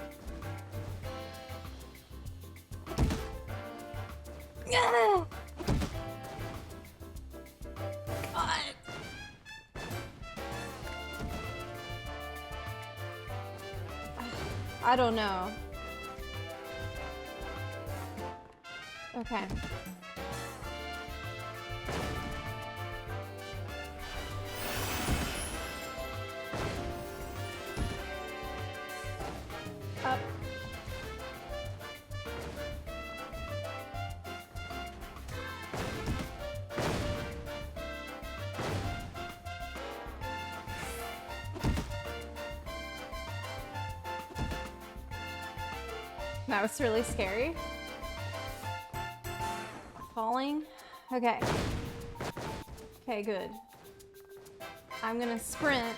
Ah! God. I don't know. Okay. Up. That was really scary. Falling. Okay. Okay, good. I'm gonna sprint.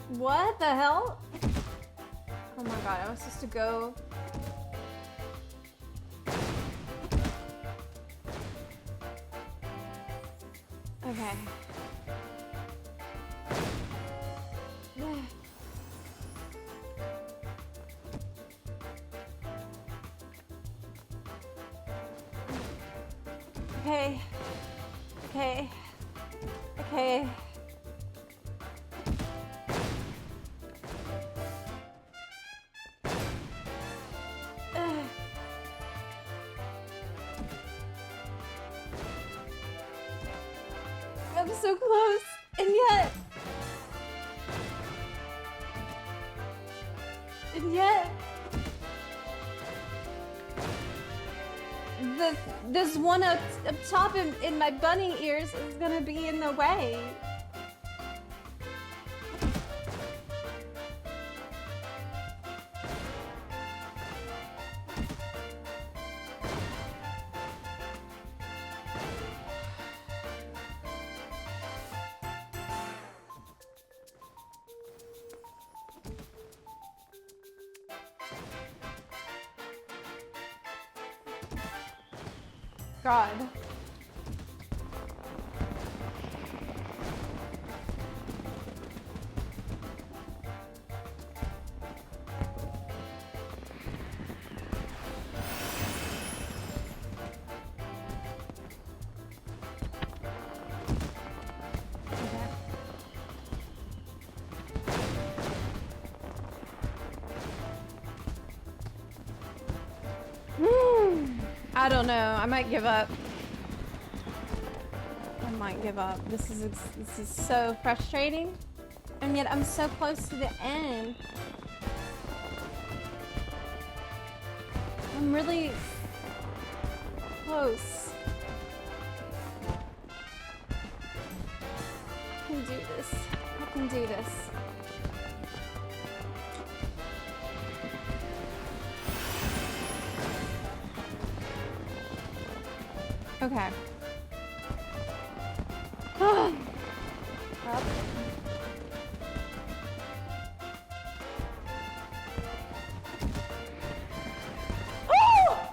What the hell? Oh my god, I was supposed to go. Okay. Okay. Okay. Okay. I'm so close, and yet... This one up top in my bunny ears is gonna be in the way. God. I don't know. I might give up. I might give up. This is so frustrating, and yet I'm so close to the end. I'm really close. I can do this. I can do this. Okay. Up. Oh!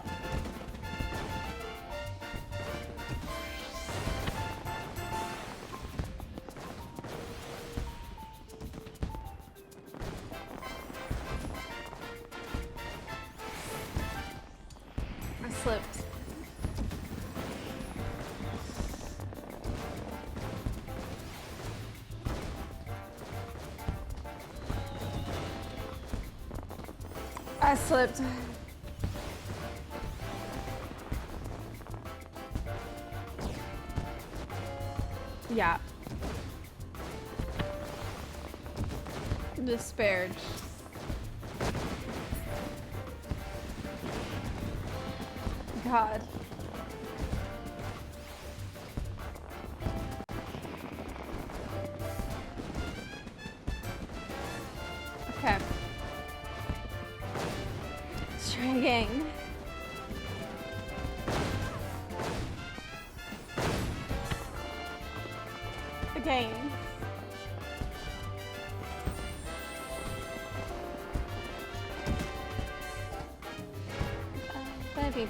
I slipped. I slipped. Yeah. Despaired. God. Okay. Let's try again. Again.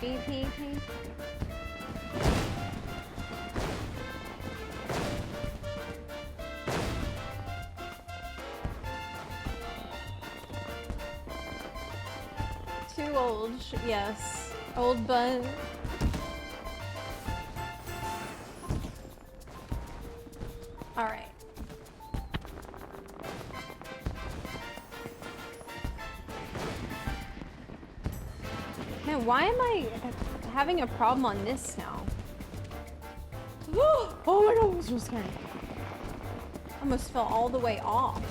Beep. Too old, yes. Old bun. Alright. Man, why am I having a problem on this now? Oh my god, this was scary. Almost fell all the way off.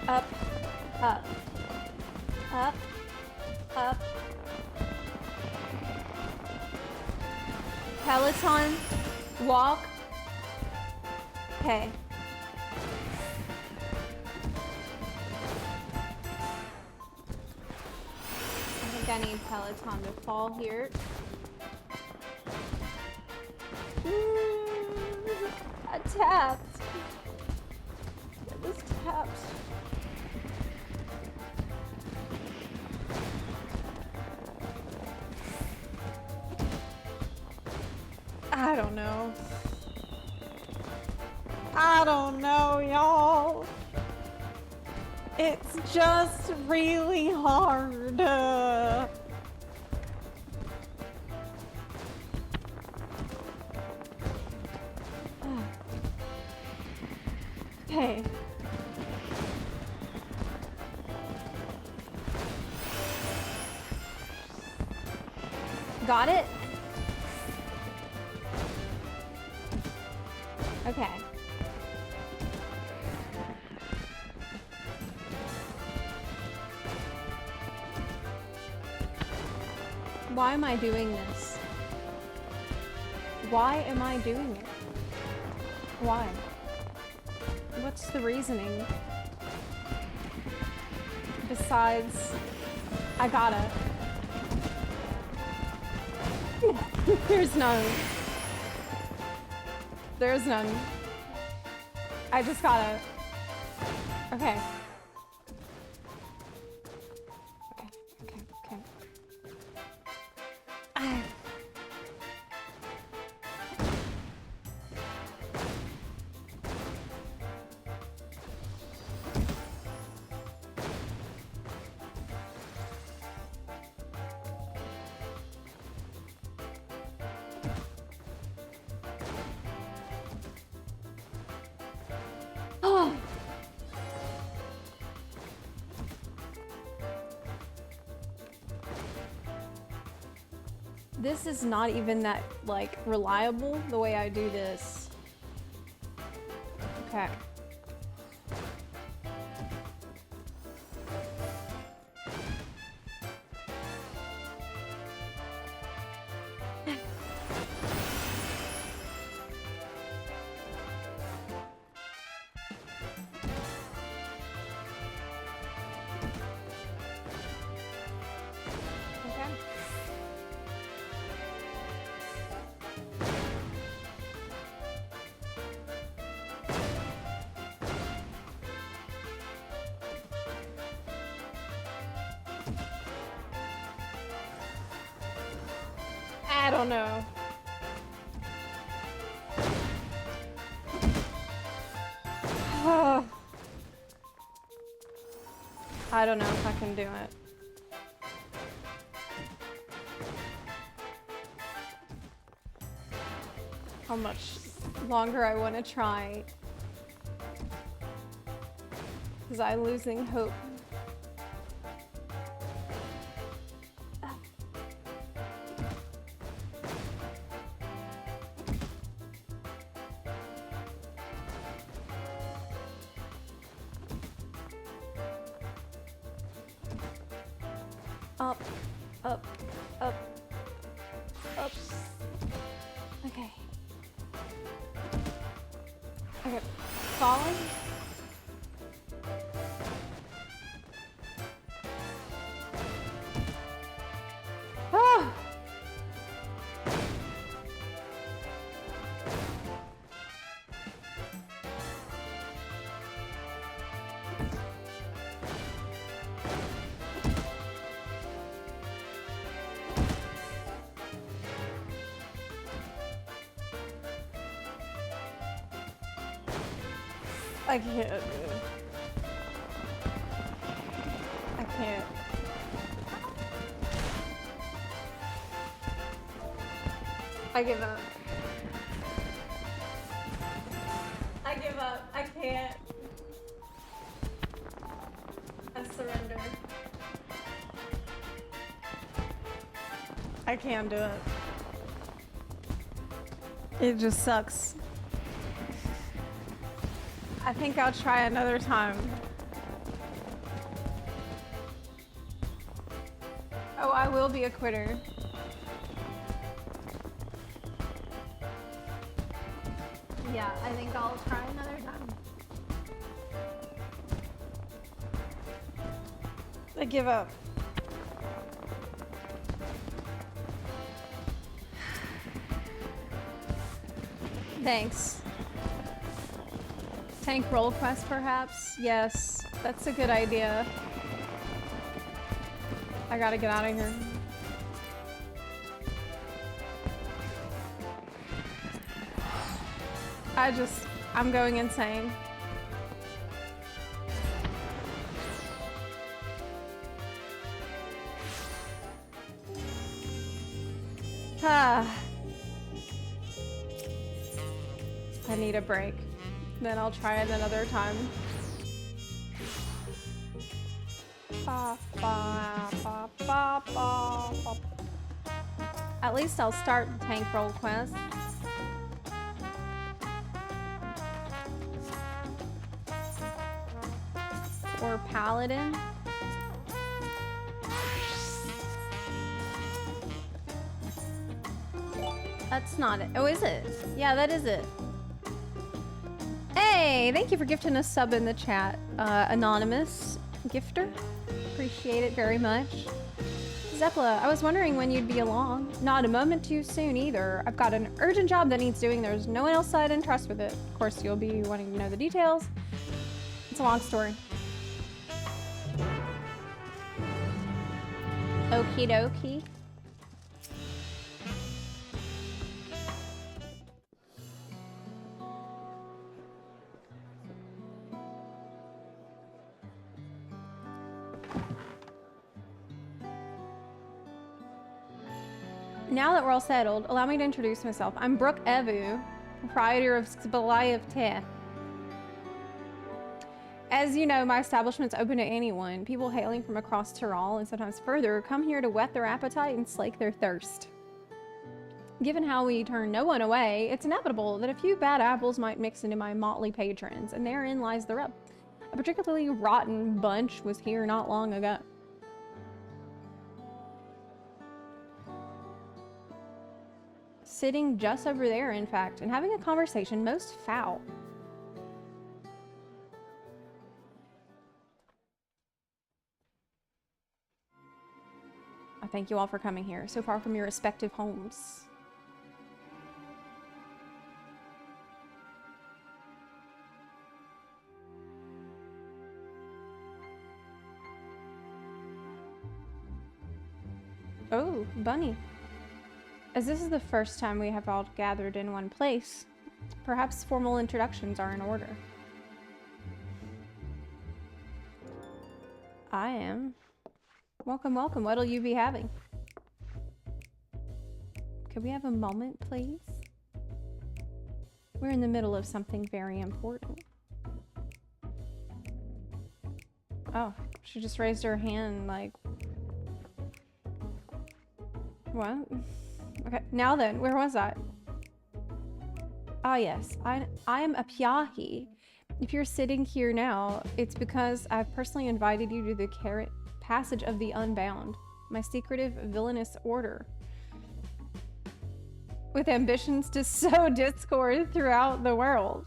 Up. Peloton. Walk. Okay. I think I need Peloton to fall here. I tapped. It was tapped. I don't know. I don't know, y'all. It's just really hard. Okay. Got it? Okay. Why am I doing this? Why am I doing it? Why? What's the reasoning? Besides, I gotta. There's none. There's none. I just gotta. Okay. Okay. Oh. This is not even that, like, reliable, the way I do this. Okay. I don't know. I don't know if I can do it. How much longer I want to try. Because I'm losing hope. Up, up, up, up. Okay. Okay, falling. Ah! I can't do it. I can't. I give up. I give up. I can't. I surrender. I can't do it. It just sucks. I think I'll try another time. Oh, I will be a quitter. Yeah, I think I'll try another time. I give up. Thanks. Tank roll quest, perhaps? Yes, that's a good idea. I gotta get out of here. I'm going insane. Ah. I need a break. Then I'll try it another time. Ba, ba, ba, ba, ba, ba. At least I'll start the tank roll quest. Or paladin. That's not it. Oh, is it? Yeah, that is it. Hey, thank you for gifting a sub in the chat, anonymous gifter. Appreciate it very much. Zepla, I was wondering when you'd be along. Not a moment too soon either. I've got an urgent job that needs doing. There's no one else I'd entrust with it. Of course, you'll be wanting to know the details. It's a long story. Okie dokie. Now that we're all settled, allow me to introduce myself. I'm Brooke Evu, proprietor of Zepla of Te. As you know, my establishment's open to anyone. People hailing from across Tyrol and sometimes further come here to whet their appetite and slake their thirst. Given how we turn no one away, it's inevitable that a few bad apples might mix into my motley patrons, and therein lies the rub. A particularly rotten bunch was here not long ago. Sitting just over there, in fact, and having a conversation most foul. I thank you all for coming here, so far from your respective homes. Oh, Bunny. As this is the first time we have all gathered in one place, perhaps formal introductions are in order. I am. Welcome, welcome. What'll you be having? Could we have a moment, please? We're in the middle of something very important. Oh, she just raised her hand like... What? Okay, now then, where was I? Ah yes, I am a Pyahi. If you're sitting here now, it's because I've personally invited you to the Passage of the Unbound, my secretive villainous order. With ambitions to sow discord throughout the world.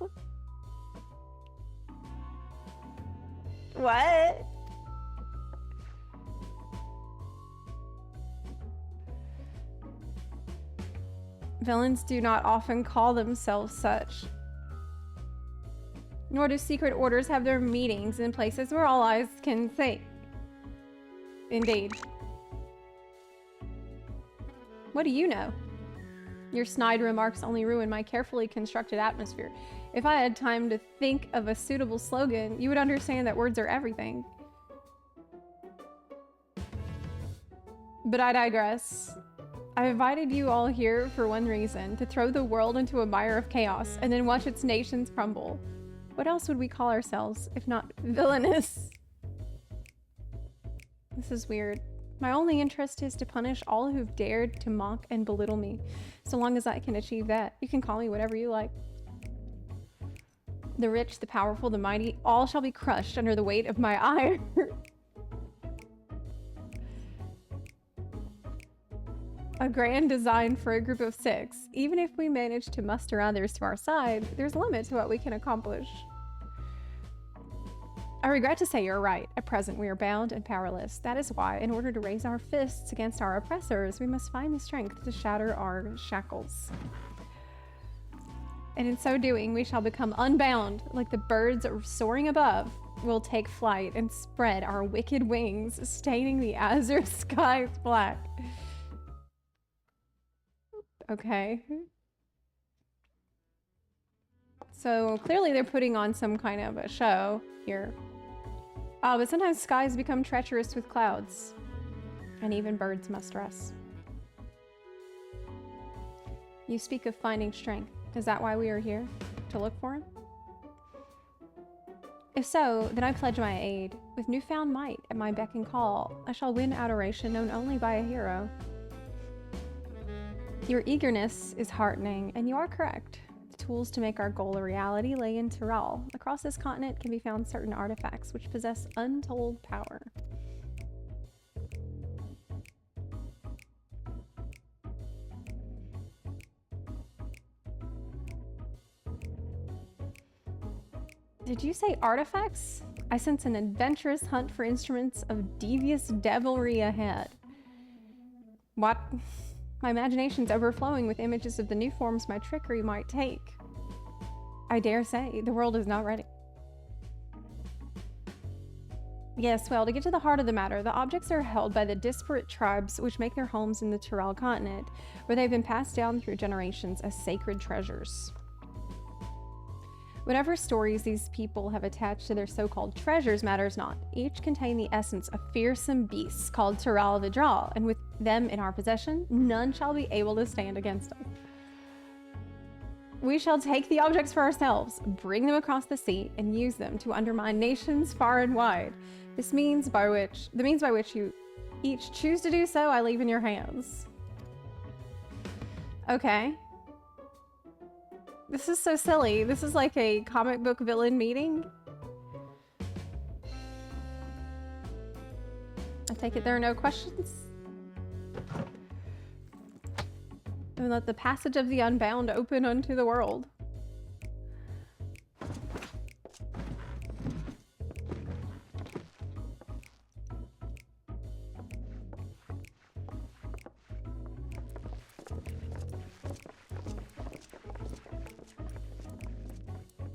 What? Villains do not often call themselves such. Nor do secret orders have their meetings in places where all eyes can see. Indeed. What do you know? Your snide remarks only ruin my carefully constructed atmosphere. If I had time to think of a suitable slogan, you would understand that words are everything. But I digress. I invited you all here for one reason, to throw the world into a mire of chaos and then watch its nations crumble. What else would we call ourselves if not villainous? This is weird. My only interest is to punish all who've dared to mock and belittle me. So long as I can achieve that, you can call me whatever you like. The rich, the powerful, the mighty, all shall be crushed under the weight of my ire. A grand design for a group of 6. Even if we manage to muster others to our side, there's a limit to what we can accomplish. I regret to say you're right. At present, we are bound and powerless. That is why, in order to raise our fists against our oppressors, we must find the strength to shatter our shackles. And in so doing, we shall become unbound, like the birds soaring above. We'll take flight and spread our wicked wings, staining the azure skies black. Okay. So clearly they're putting on some kind of a show here. But sometimes skies become treacherous with clouds. And even birds must rest. You speak of finding strength. Is that why we are here? To look for him? If so, then I pledge my aid. With newfound might at my beck and call, I shall win adoration known only by a hero. Your eagerness is heartening, and you are correct. The tools to make our goal a reality lay in Tyrell. Across this continent can be found certain artifacts which possess untold power. Did you say artifacts? I sense an adventurous hunt for instruments of devious devilry ahead. What? My imagination's overflowing with images of the new forms my trickery might take. I dare say the world is not ready. Yes, well, to get to the heart of the matter, the objects are held by the disparate tribes which make their homes in the Tyrell continent, where they've been passed down through generations as sacred treasures. Whatever stories these people have attached to their so-called treasures matters not. Each contain the essence of fearsome beasts called Tyrell Vidral, and with them in our possession, none shall be able to stand against us. We shall take the objects for ourselves, bring them across the sea, and use them to undermine nations far and wide. The means by which you each choose to do so, I leave in your hands. Okay. This is so silly. This is like a comic book villain meeting. I take it there are no questions. And let the passage of the unbound open unto the world.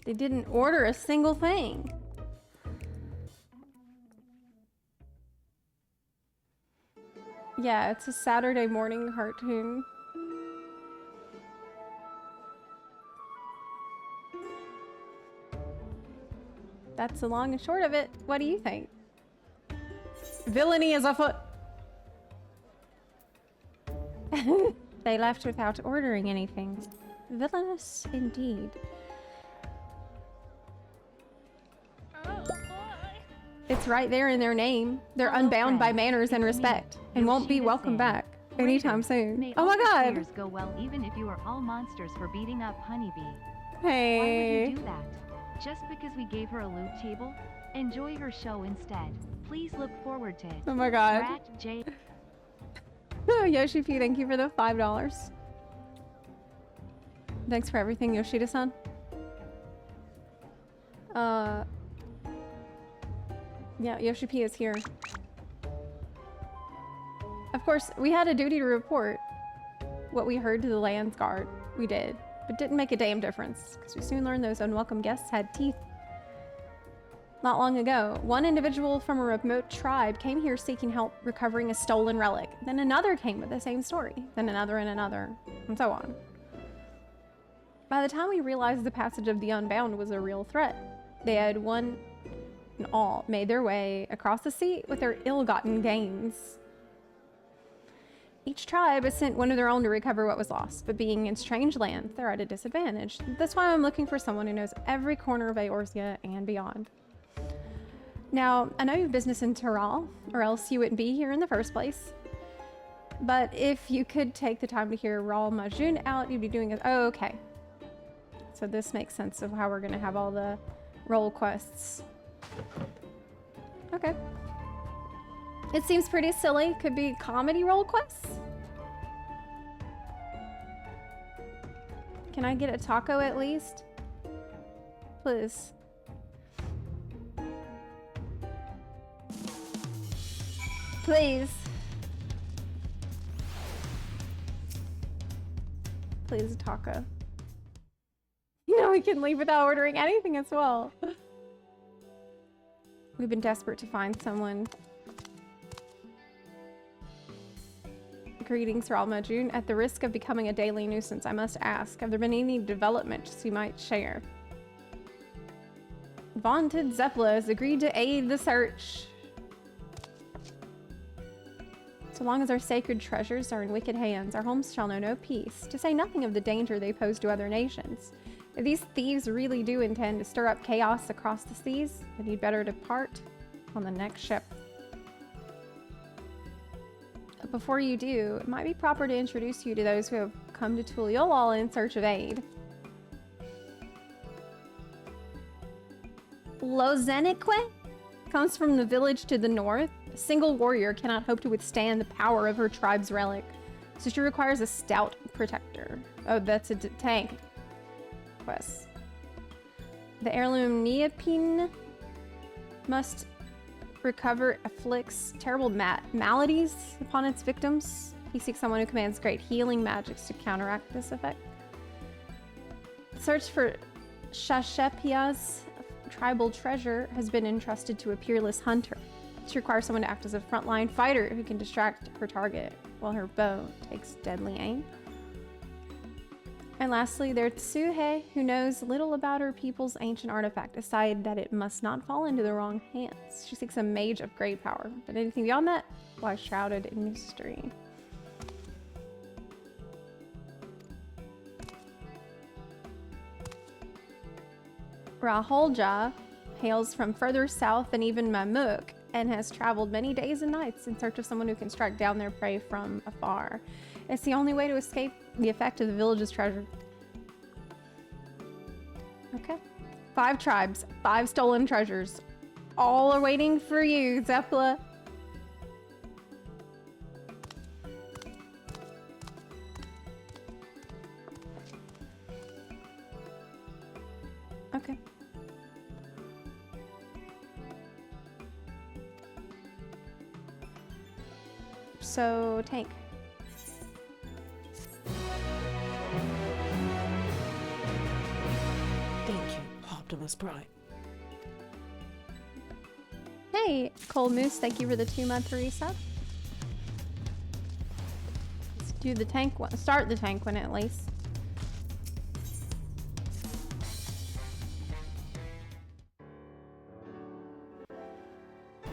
They didn't order a single thing. Yeah, it's a Saturday morning cartoon. That's the long and short of it. What do you think? Villainy is afoot. They left without ordering anything. Villainous indeed. It's right there in their name. They're Hello, unbound by friends. manners and It's me, respect, and won't be Yoshida welcome Sam. back anytime soon. May Oh all my the god! players go well even if you are all monsters for beating up Honeybee. Why Hey. would you do that? Just because we gave her a loot table? Enjoy her show instead. Please look forward to it. Oh my god. Rat J. Oh, Yoshi P, thank you for the $5. Thanks for everything, Yoshida-san. Yeah, Yoshi P is here. Of course, we had a duty to report what we heard to the Lands Guard. We did, but didn't make a damn difference, because we soon learned those unwelcome guests had teeth. Not long ago, one individual from a remote tribe came here seeking help recovering a stolen relic. Then another came with the same story. Then another and another, and so on. By the time we realized the passage of the Unbound was a real threat, they had one and all made their way across the sea with their ill-gotten gains. Each tribe has sent one of their own to recover what was lost, but being in strange lands, they're at a disadvantage. That's why I'm looking for someone who knows every corner of Eorzea and beyond. Now, I know you have business in Tyrrell, or else you wouldn't be here in the first place. But if you could take the time to hear Raul Majun out, you'd be doing it. Oh, okay. So this makes sense of how we're gonna have all the role quests. Okay. It seems pretty silly. Could be comedy role quests. Can I get a taco at least? Please. Please. Please, a taco. You know, we can leave without ordering anything as well. We've been desperate to find someone. Greetings, Raul Majun. At the risk of becoming a daily nuisance, I must ask, have there been any developments you might share? Vaunted Zepla has agreed to aid the search. So long as our sacred treasures are in wicked hands, our homes shall know no peace, to say nothing of the danger they pose to other nations. If these thieves really do intend to stir up chaos across the seas, then you'd better depart on the next ship. But before you do, it might be proper to introduce you to those who have come to Tuliolal in search of aid. Lozenique comes from the village to the north. A single warrior cannot hope to withstand the power of her tribe's relic, so she requires a stout protector. Oh, that's a tank quest. The heirloom Neopine must recover afflicts terrible maladies upon its victims. He seeks someone who commands great healing magics to counteract this effect. Search for Shashepia's tribal treasure has been entrusted to a peerless hunter. She requires someone to act as a frontline fighter who can distract her target while her bow takes deadly aim. And lastly, there's Tsuhe, who knows little about her people's ancient artifact, aside that it must not fall into the wrong hands. She seeks a mage of great power, but anything beyond that lies shrouded in mystery. Raholja hails from further south than even Mamuk, and has traveled many days and nights in search of someone who can strike down their prey from afar. It's the only way to escape the effect of the village's treasure. Okay. 5 tribes, 5 stolen treasures. All are waiting for you, Zepla. Okay. So, tank. Thank you, Optimus Prime. Hey, Cold Moose, thank you for the 2-month resub. Let's do the tank one. Start the tank one at least.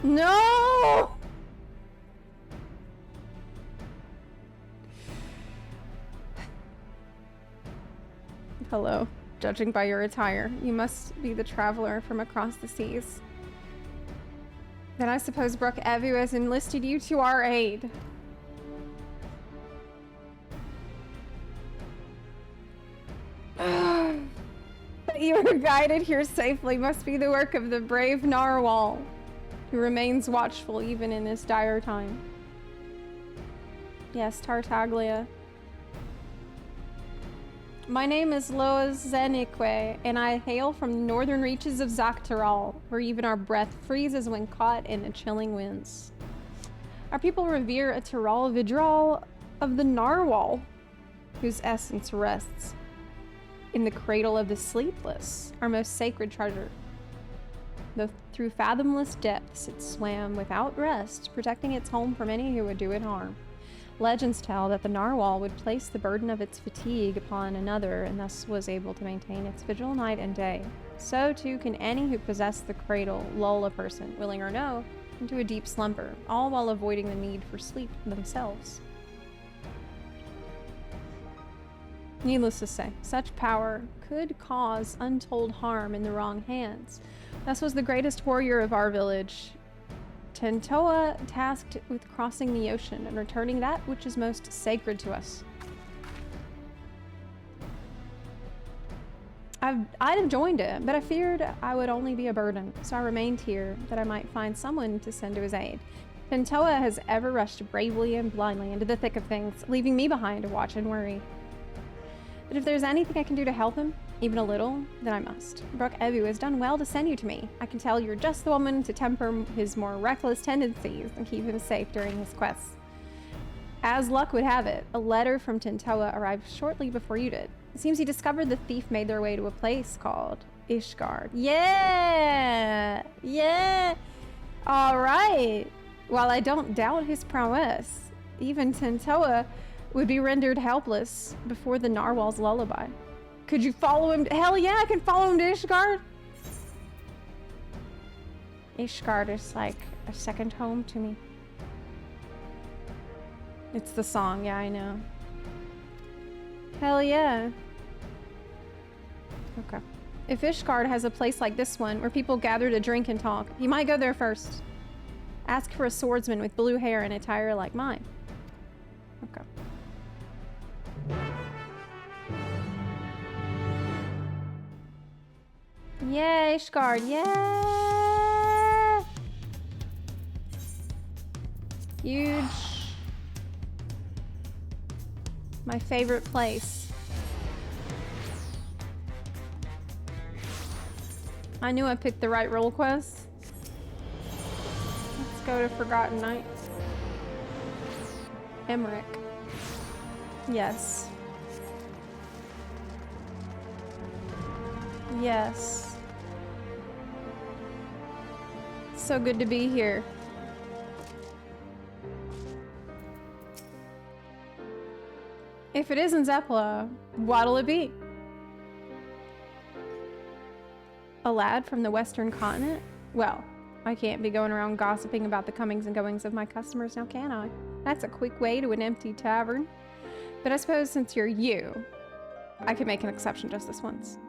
No! Hello. Judging by your attire, you must be the traveler from across the seas. Then I suppose Brook Evu has enlisted you to our aid. That you were guided here safely must be the work of the brave Narwhal, who remains watchful even in this dire time. Yes, Tartaglia. My name is Loa Zenique, and I hail from the northern reaches of Zaktaral, where even our breath freezes when caught in the chilling winds. Our people revere a Tiral Vidral of the Narwhal, whose essence rests in the cradle of the sleepless, our most sacred treasure. Though through fathomless depths it swam without rest, protecting its home from any who would do it harm. Legends tell that the narwhal would place the burden of its fatigue upon another and thus was able to maintain its vigil night and day. So too can any who possess the cradle lull a person, willing or no, into a deep slumber, all while avoiding the need for sleep themselves. Needless to say, such power could cause untold harm in the wrong hands. Thus was the greatest warrior of our village, Tentoa, tasked with crossing the ocean and returning that which is most sacred to us. I'd have joined it, but I feared I would only be a burden, so I remained here that I might find someone to send to his aid. Tentoa has ever rushed bravely and blindly into the thick of things, leaving me behind to watch and worry. But if there's anything I can do to help him, even a little, then I must. Brook Evu has done well to send you to me. I can tell you're just the woman to temper his more reckless tendencies and keep him safe during his quests. As luck would have it, a letter from Tentoa arrived shortly before you did. It seems he discovered the thief made their way to a place called Ishgard. Yeah! Yeah! Alright! While I don't doubt his prowess, even Tentoa would be rendered helpless before the narwhal's lullaby. Could you follow him? Hell yeah, I can follow him to Ishgard. Ishgard is like a second home to me. It's the song, yeah, I know. Hell yeah. Okay. If Ishgard has a place like this one where people gather to drink and talk, you might go there first. Ask for a swordsman with blue hair and attire like mine. Okay. Yeah, Ishgard, yeah! Huge. My favorite place. I knew I picked the right role quest. Let's go to Forgotten Nights. Emmerich. Yes. Yes. So good to be here. If it isn't Zepla, what'll it be? A lad from the Western continent? Well, I can't be going around gossiping about the comings and goings of my customers now, can I? That's a quick way to an empty tavern. But I suppose since you're you, I could make an exception just this once.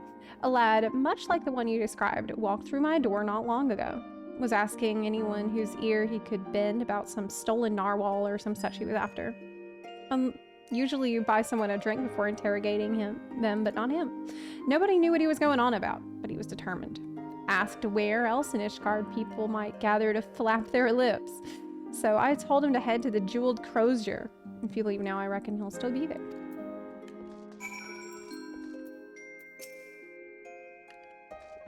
A lad, much like the one you described, walked through my door not long ago. Was asking anyone whose ear he could bend about some stolen narwhal or some such he was after. Usually you buy someone a drink before interrogating them, but not him. Nobody knew what he was going on about, but he was determined. Asked where else in Ishgard people might gather to flap their lips. So I told him to head to the Jeweled Crozier. If you leave now, I reckon he'll still be there.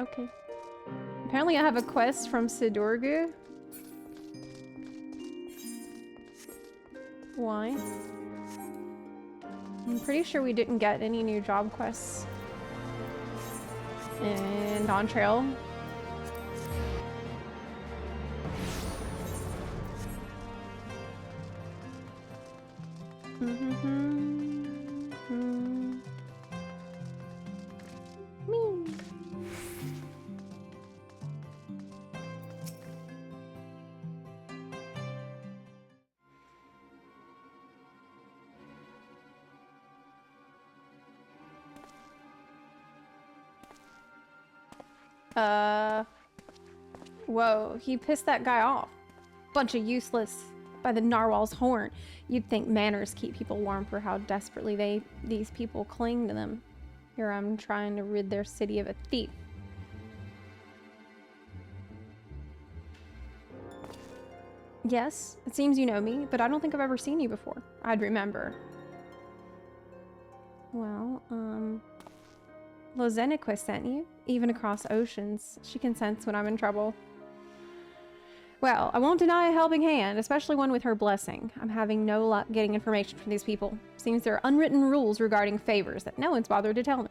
Okay. Apparently I have a quest from Sidorgu. Why? I'm pretty sure we didn't get any new job quests in Dawn Trail. Whoa, he pissed that guy off. Bunch of useless. By the narwhal's horn. You'd think manners keep people warm for how desperately these people cling to them. Here I'm trying to rid their city of a thief. Yes, it seems you know me, but I don't think I've ever seen you before. I'd remember. Well, Lozeniqua sent you, even across oceans. She can sense when I'm in trouble. Well, I won't deny a helping hand, especially one with her blessing. I'm having no luck getting information from these people. Seems there are unwritten rules regarding favors that no one's bothered to tell me.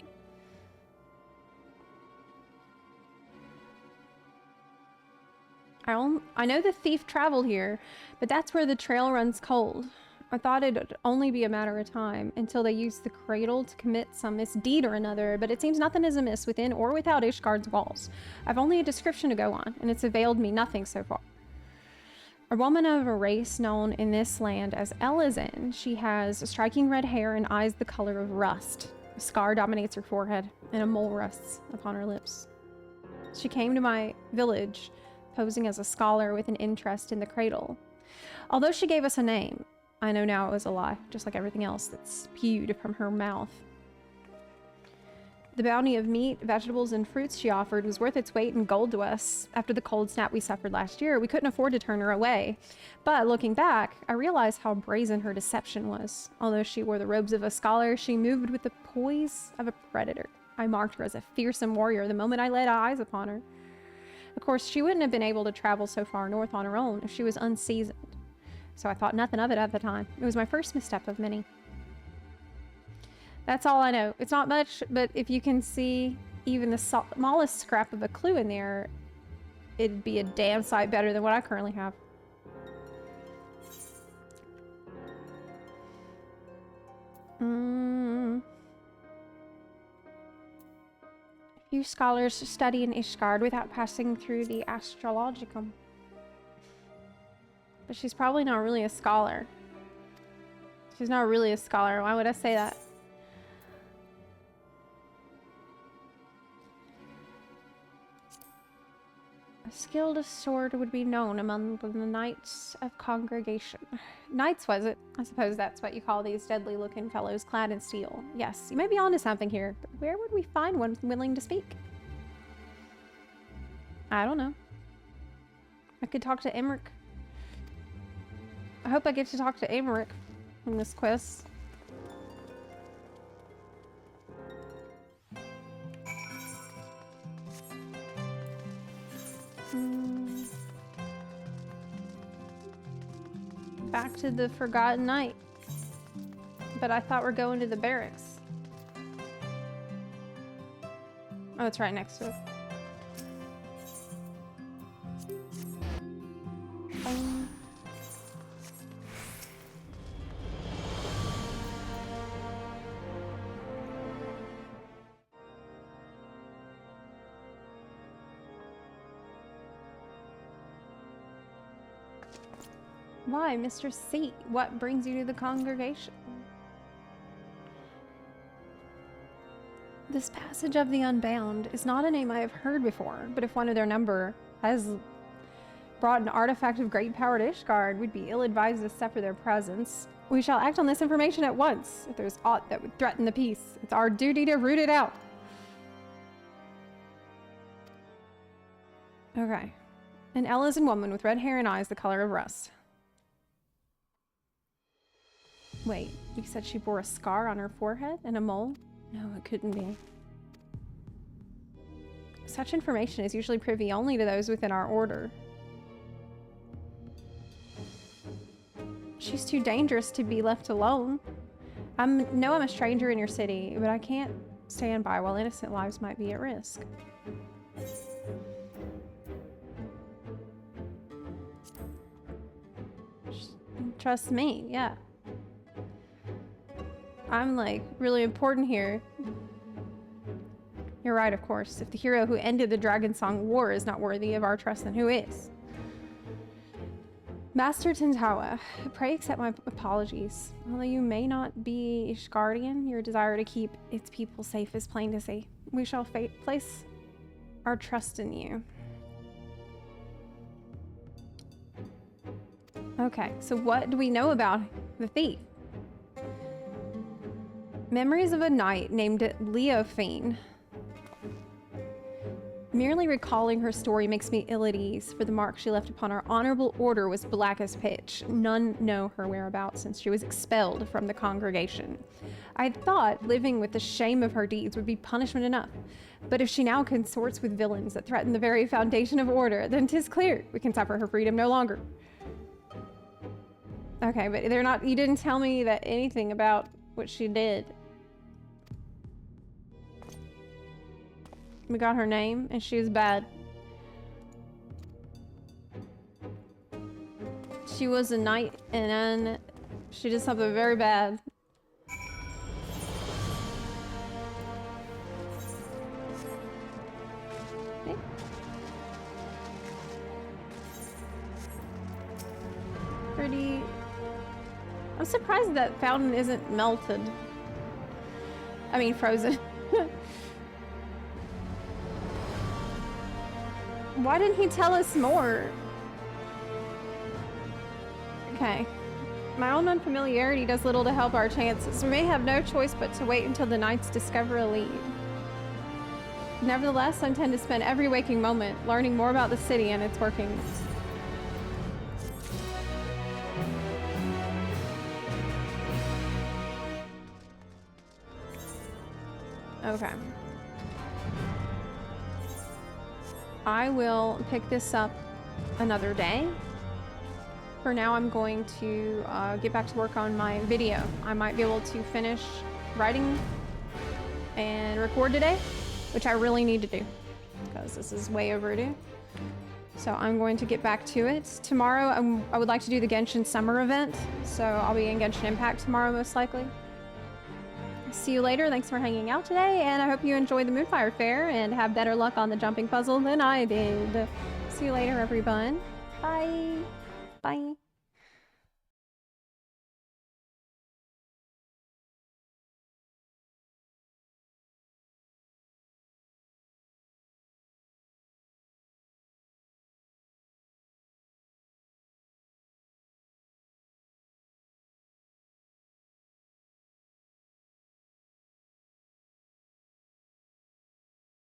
I know the thief traveled here, but that's where the trail runs cold. I thought it'd only be a matter of time until they used the cradle to commit some misdeed or another, but it seems nothing is amiss within or without Ishgard's walls. I've only a description to go on, and it's availed me nothing so far. A woman of a race known in this land as Elizin. She has striking red hair and eyes the color of rust. A scar dominates her forehead, and a mole rests upon her lips. She came to my village, posing as a scholar with an interest in the cradle. Although she gave us a name, I know now it was a lie, just like everything else that spewed from her mouth. The bounty of meat, vegetables, and fruits she offered was worth its weight in gold to us. After the cold snap we suffered last year, we couldn't afford to turn her away. But looking back, I realized how brazen her deception was. Although she wore the robes of a scholar, she moved with the poise of a predator. I marked her as a fearsome warrior the moment I laid eyes upon her. Of course, she wouldn't have been able to travel so far north on her own if she was unseasoned. So I thought nothing of it at the time. It was my first misstep of many. That's all I know. It's not much, but if you can see even the smallest scrap of a clue in there, it'd be a damn sight better than what I currently have. Few scholars study in Ishgard without passing through the astrologicum. But she's probably not really a scholar. She's not really a scholar. Why would I say that? A skilled sword would be known among the Knights of Congregation. Knights, was it? I suppose that's what you call these deadly-looking fellows clad in steel. Yes, you may be onto something here, but where would we find one willing to speak? I don't know. I could talk to Emmerich. I hope I get to talk to Emmerich in this quest. Back to the Forgotten Night. But I thought we're going to the barracks. Oh, it's right next to it. Why, Mr. C? What brings you to the congregation? This Passage of the Unbound is not a name I have heard before, but if one of their number has brought an artifact of great power to Ishgard, we'd be ill-advised to suffer their presence. We shall act on this information at once. If there's aught that would threaten the peace, it's our duty to root it out. Okay. An Elizin woman with red hair and eyes the color of rust. Wait, you said she bore a scar on her forehead and a mole? No, it couldn't be. Such information is usually privy only to those within our order. She's too dangerous to be left alone. I'm a stranger in your city, but I can't stand by while innocent lives might be at risk. Trust me, yeah. I'm like really important here. You're right, of course. If the hero who ended the Dragon Song War is not worthy of our trust, then who is? Master Tintawa, pray accept my apologies. Although you may not be Ishgardian, your desire to keep its people safe is plain to see. We shall place our trust in you. Okay, so what do we know about the thief? Memories of a knight named Leophine. Merely recalling her story makes me ill at ease, for the mark she left upon our honorable order was black as pitch. None know her whereabouts since she was expelled from the congregation. I had thought living with the shame of her deeds would be punishment enough. But if she now consorts with villains that threaten the very foundation of order, then 'tis clear we can suffer her freedom no longer. Okay, but they're not, you didn't tell me that anything about what she did. We got her name, and she was bad. She was a knight, and then she did something very bad. Okay. Pretty... I'm surprised that fountain isn't melted. I mean, frozen. Why didn't he tell us more? Okay. My own unfamiliarity does little to help our chances. We may have no choice but to wait until the knights discover a lead. Nevertheless, I intend to spend every waking moment learning more about the city and its workings. Okay. I will pick this up another day. For now, I'm going to get back to work on my video. I might be able to finish writing and record today, which I really need to do because this is way overdue. So I'm going to get back to it. Tomorrow, I would like to do the Genshin summer event, so I'll be in Genshin Impact tomorrow most likely. See you later. Thanks for hanging out today, and I hope you enjoy the Moonfire Fair and have better luck on the jumping puzzle than I did. See you later, everyone. Bye. Bye.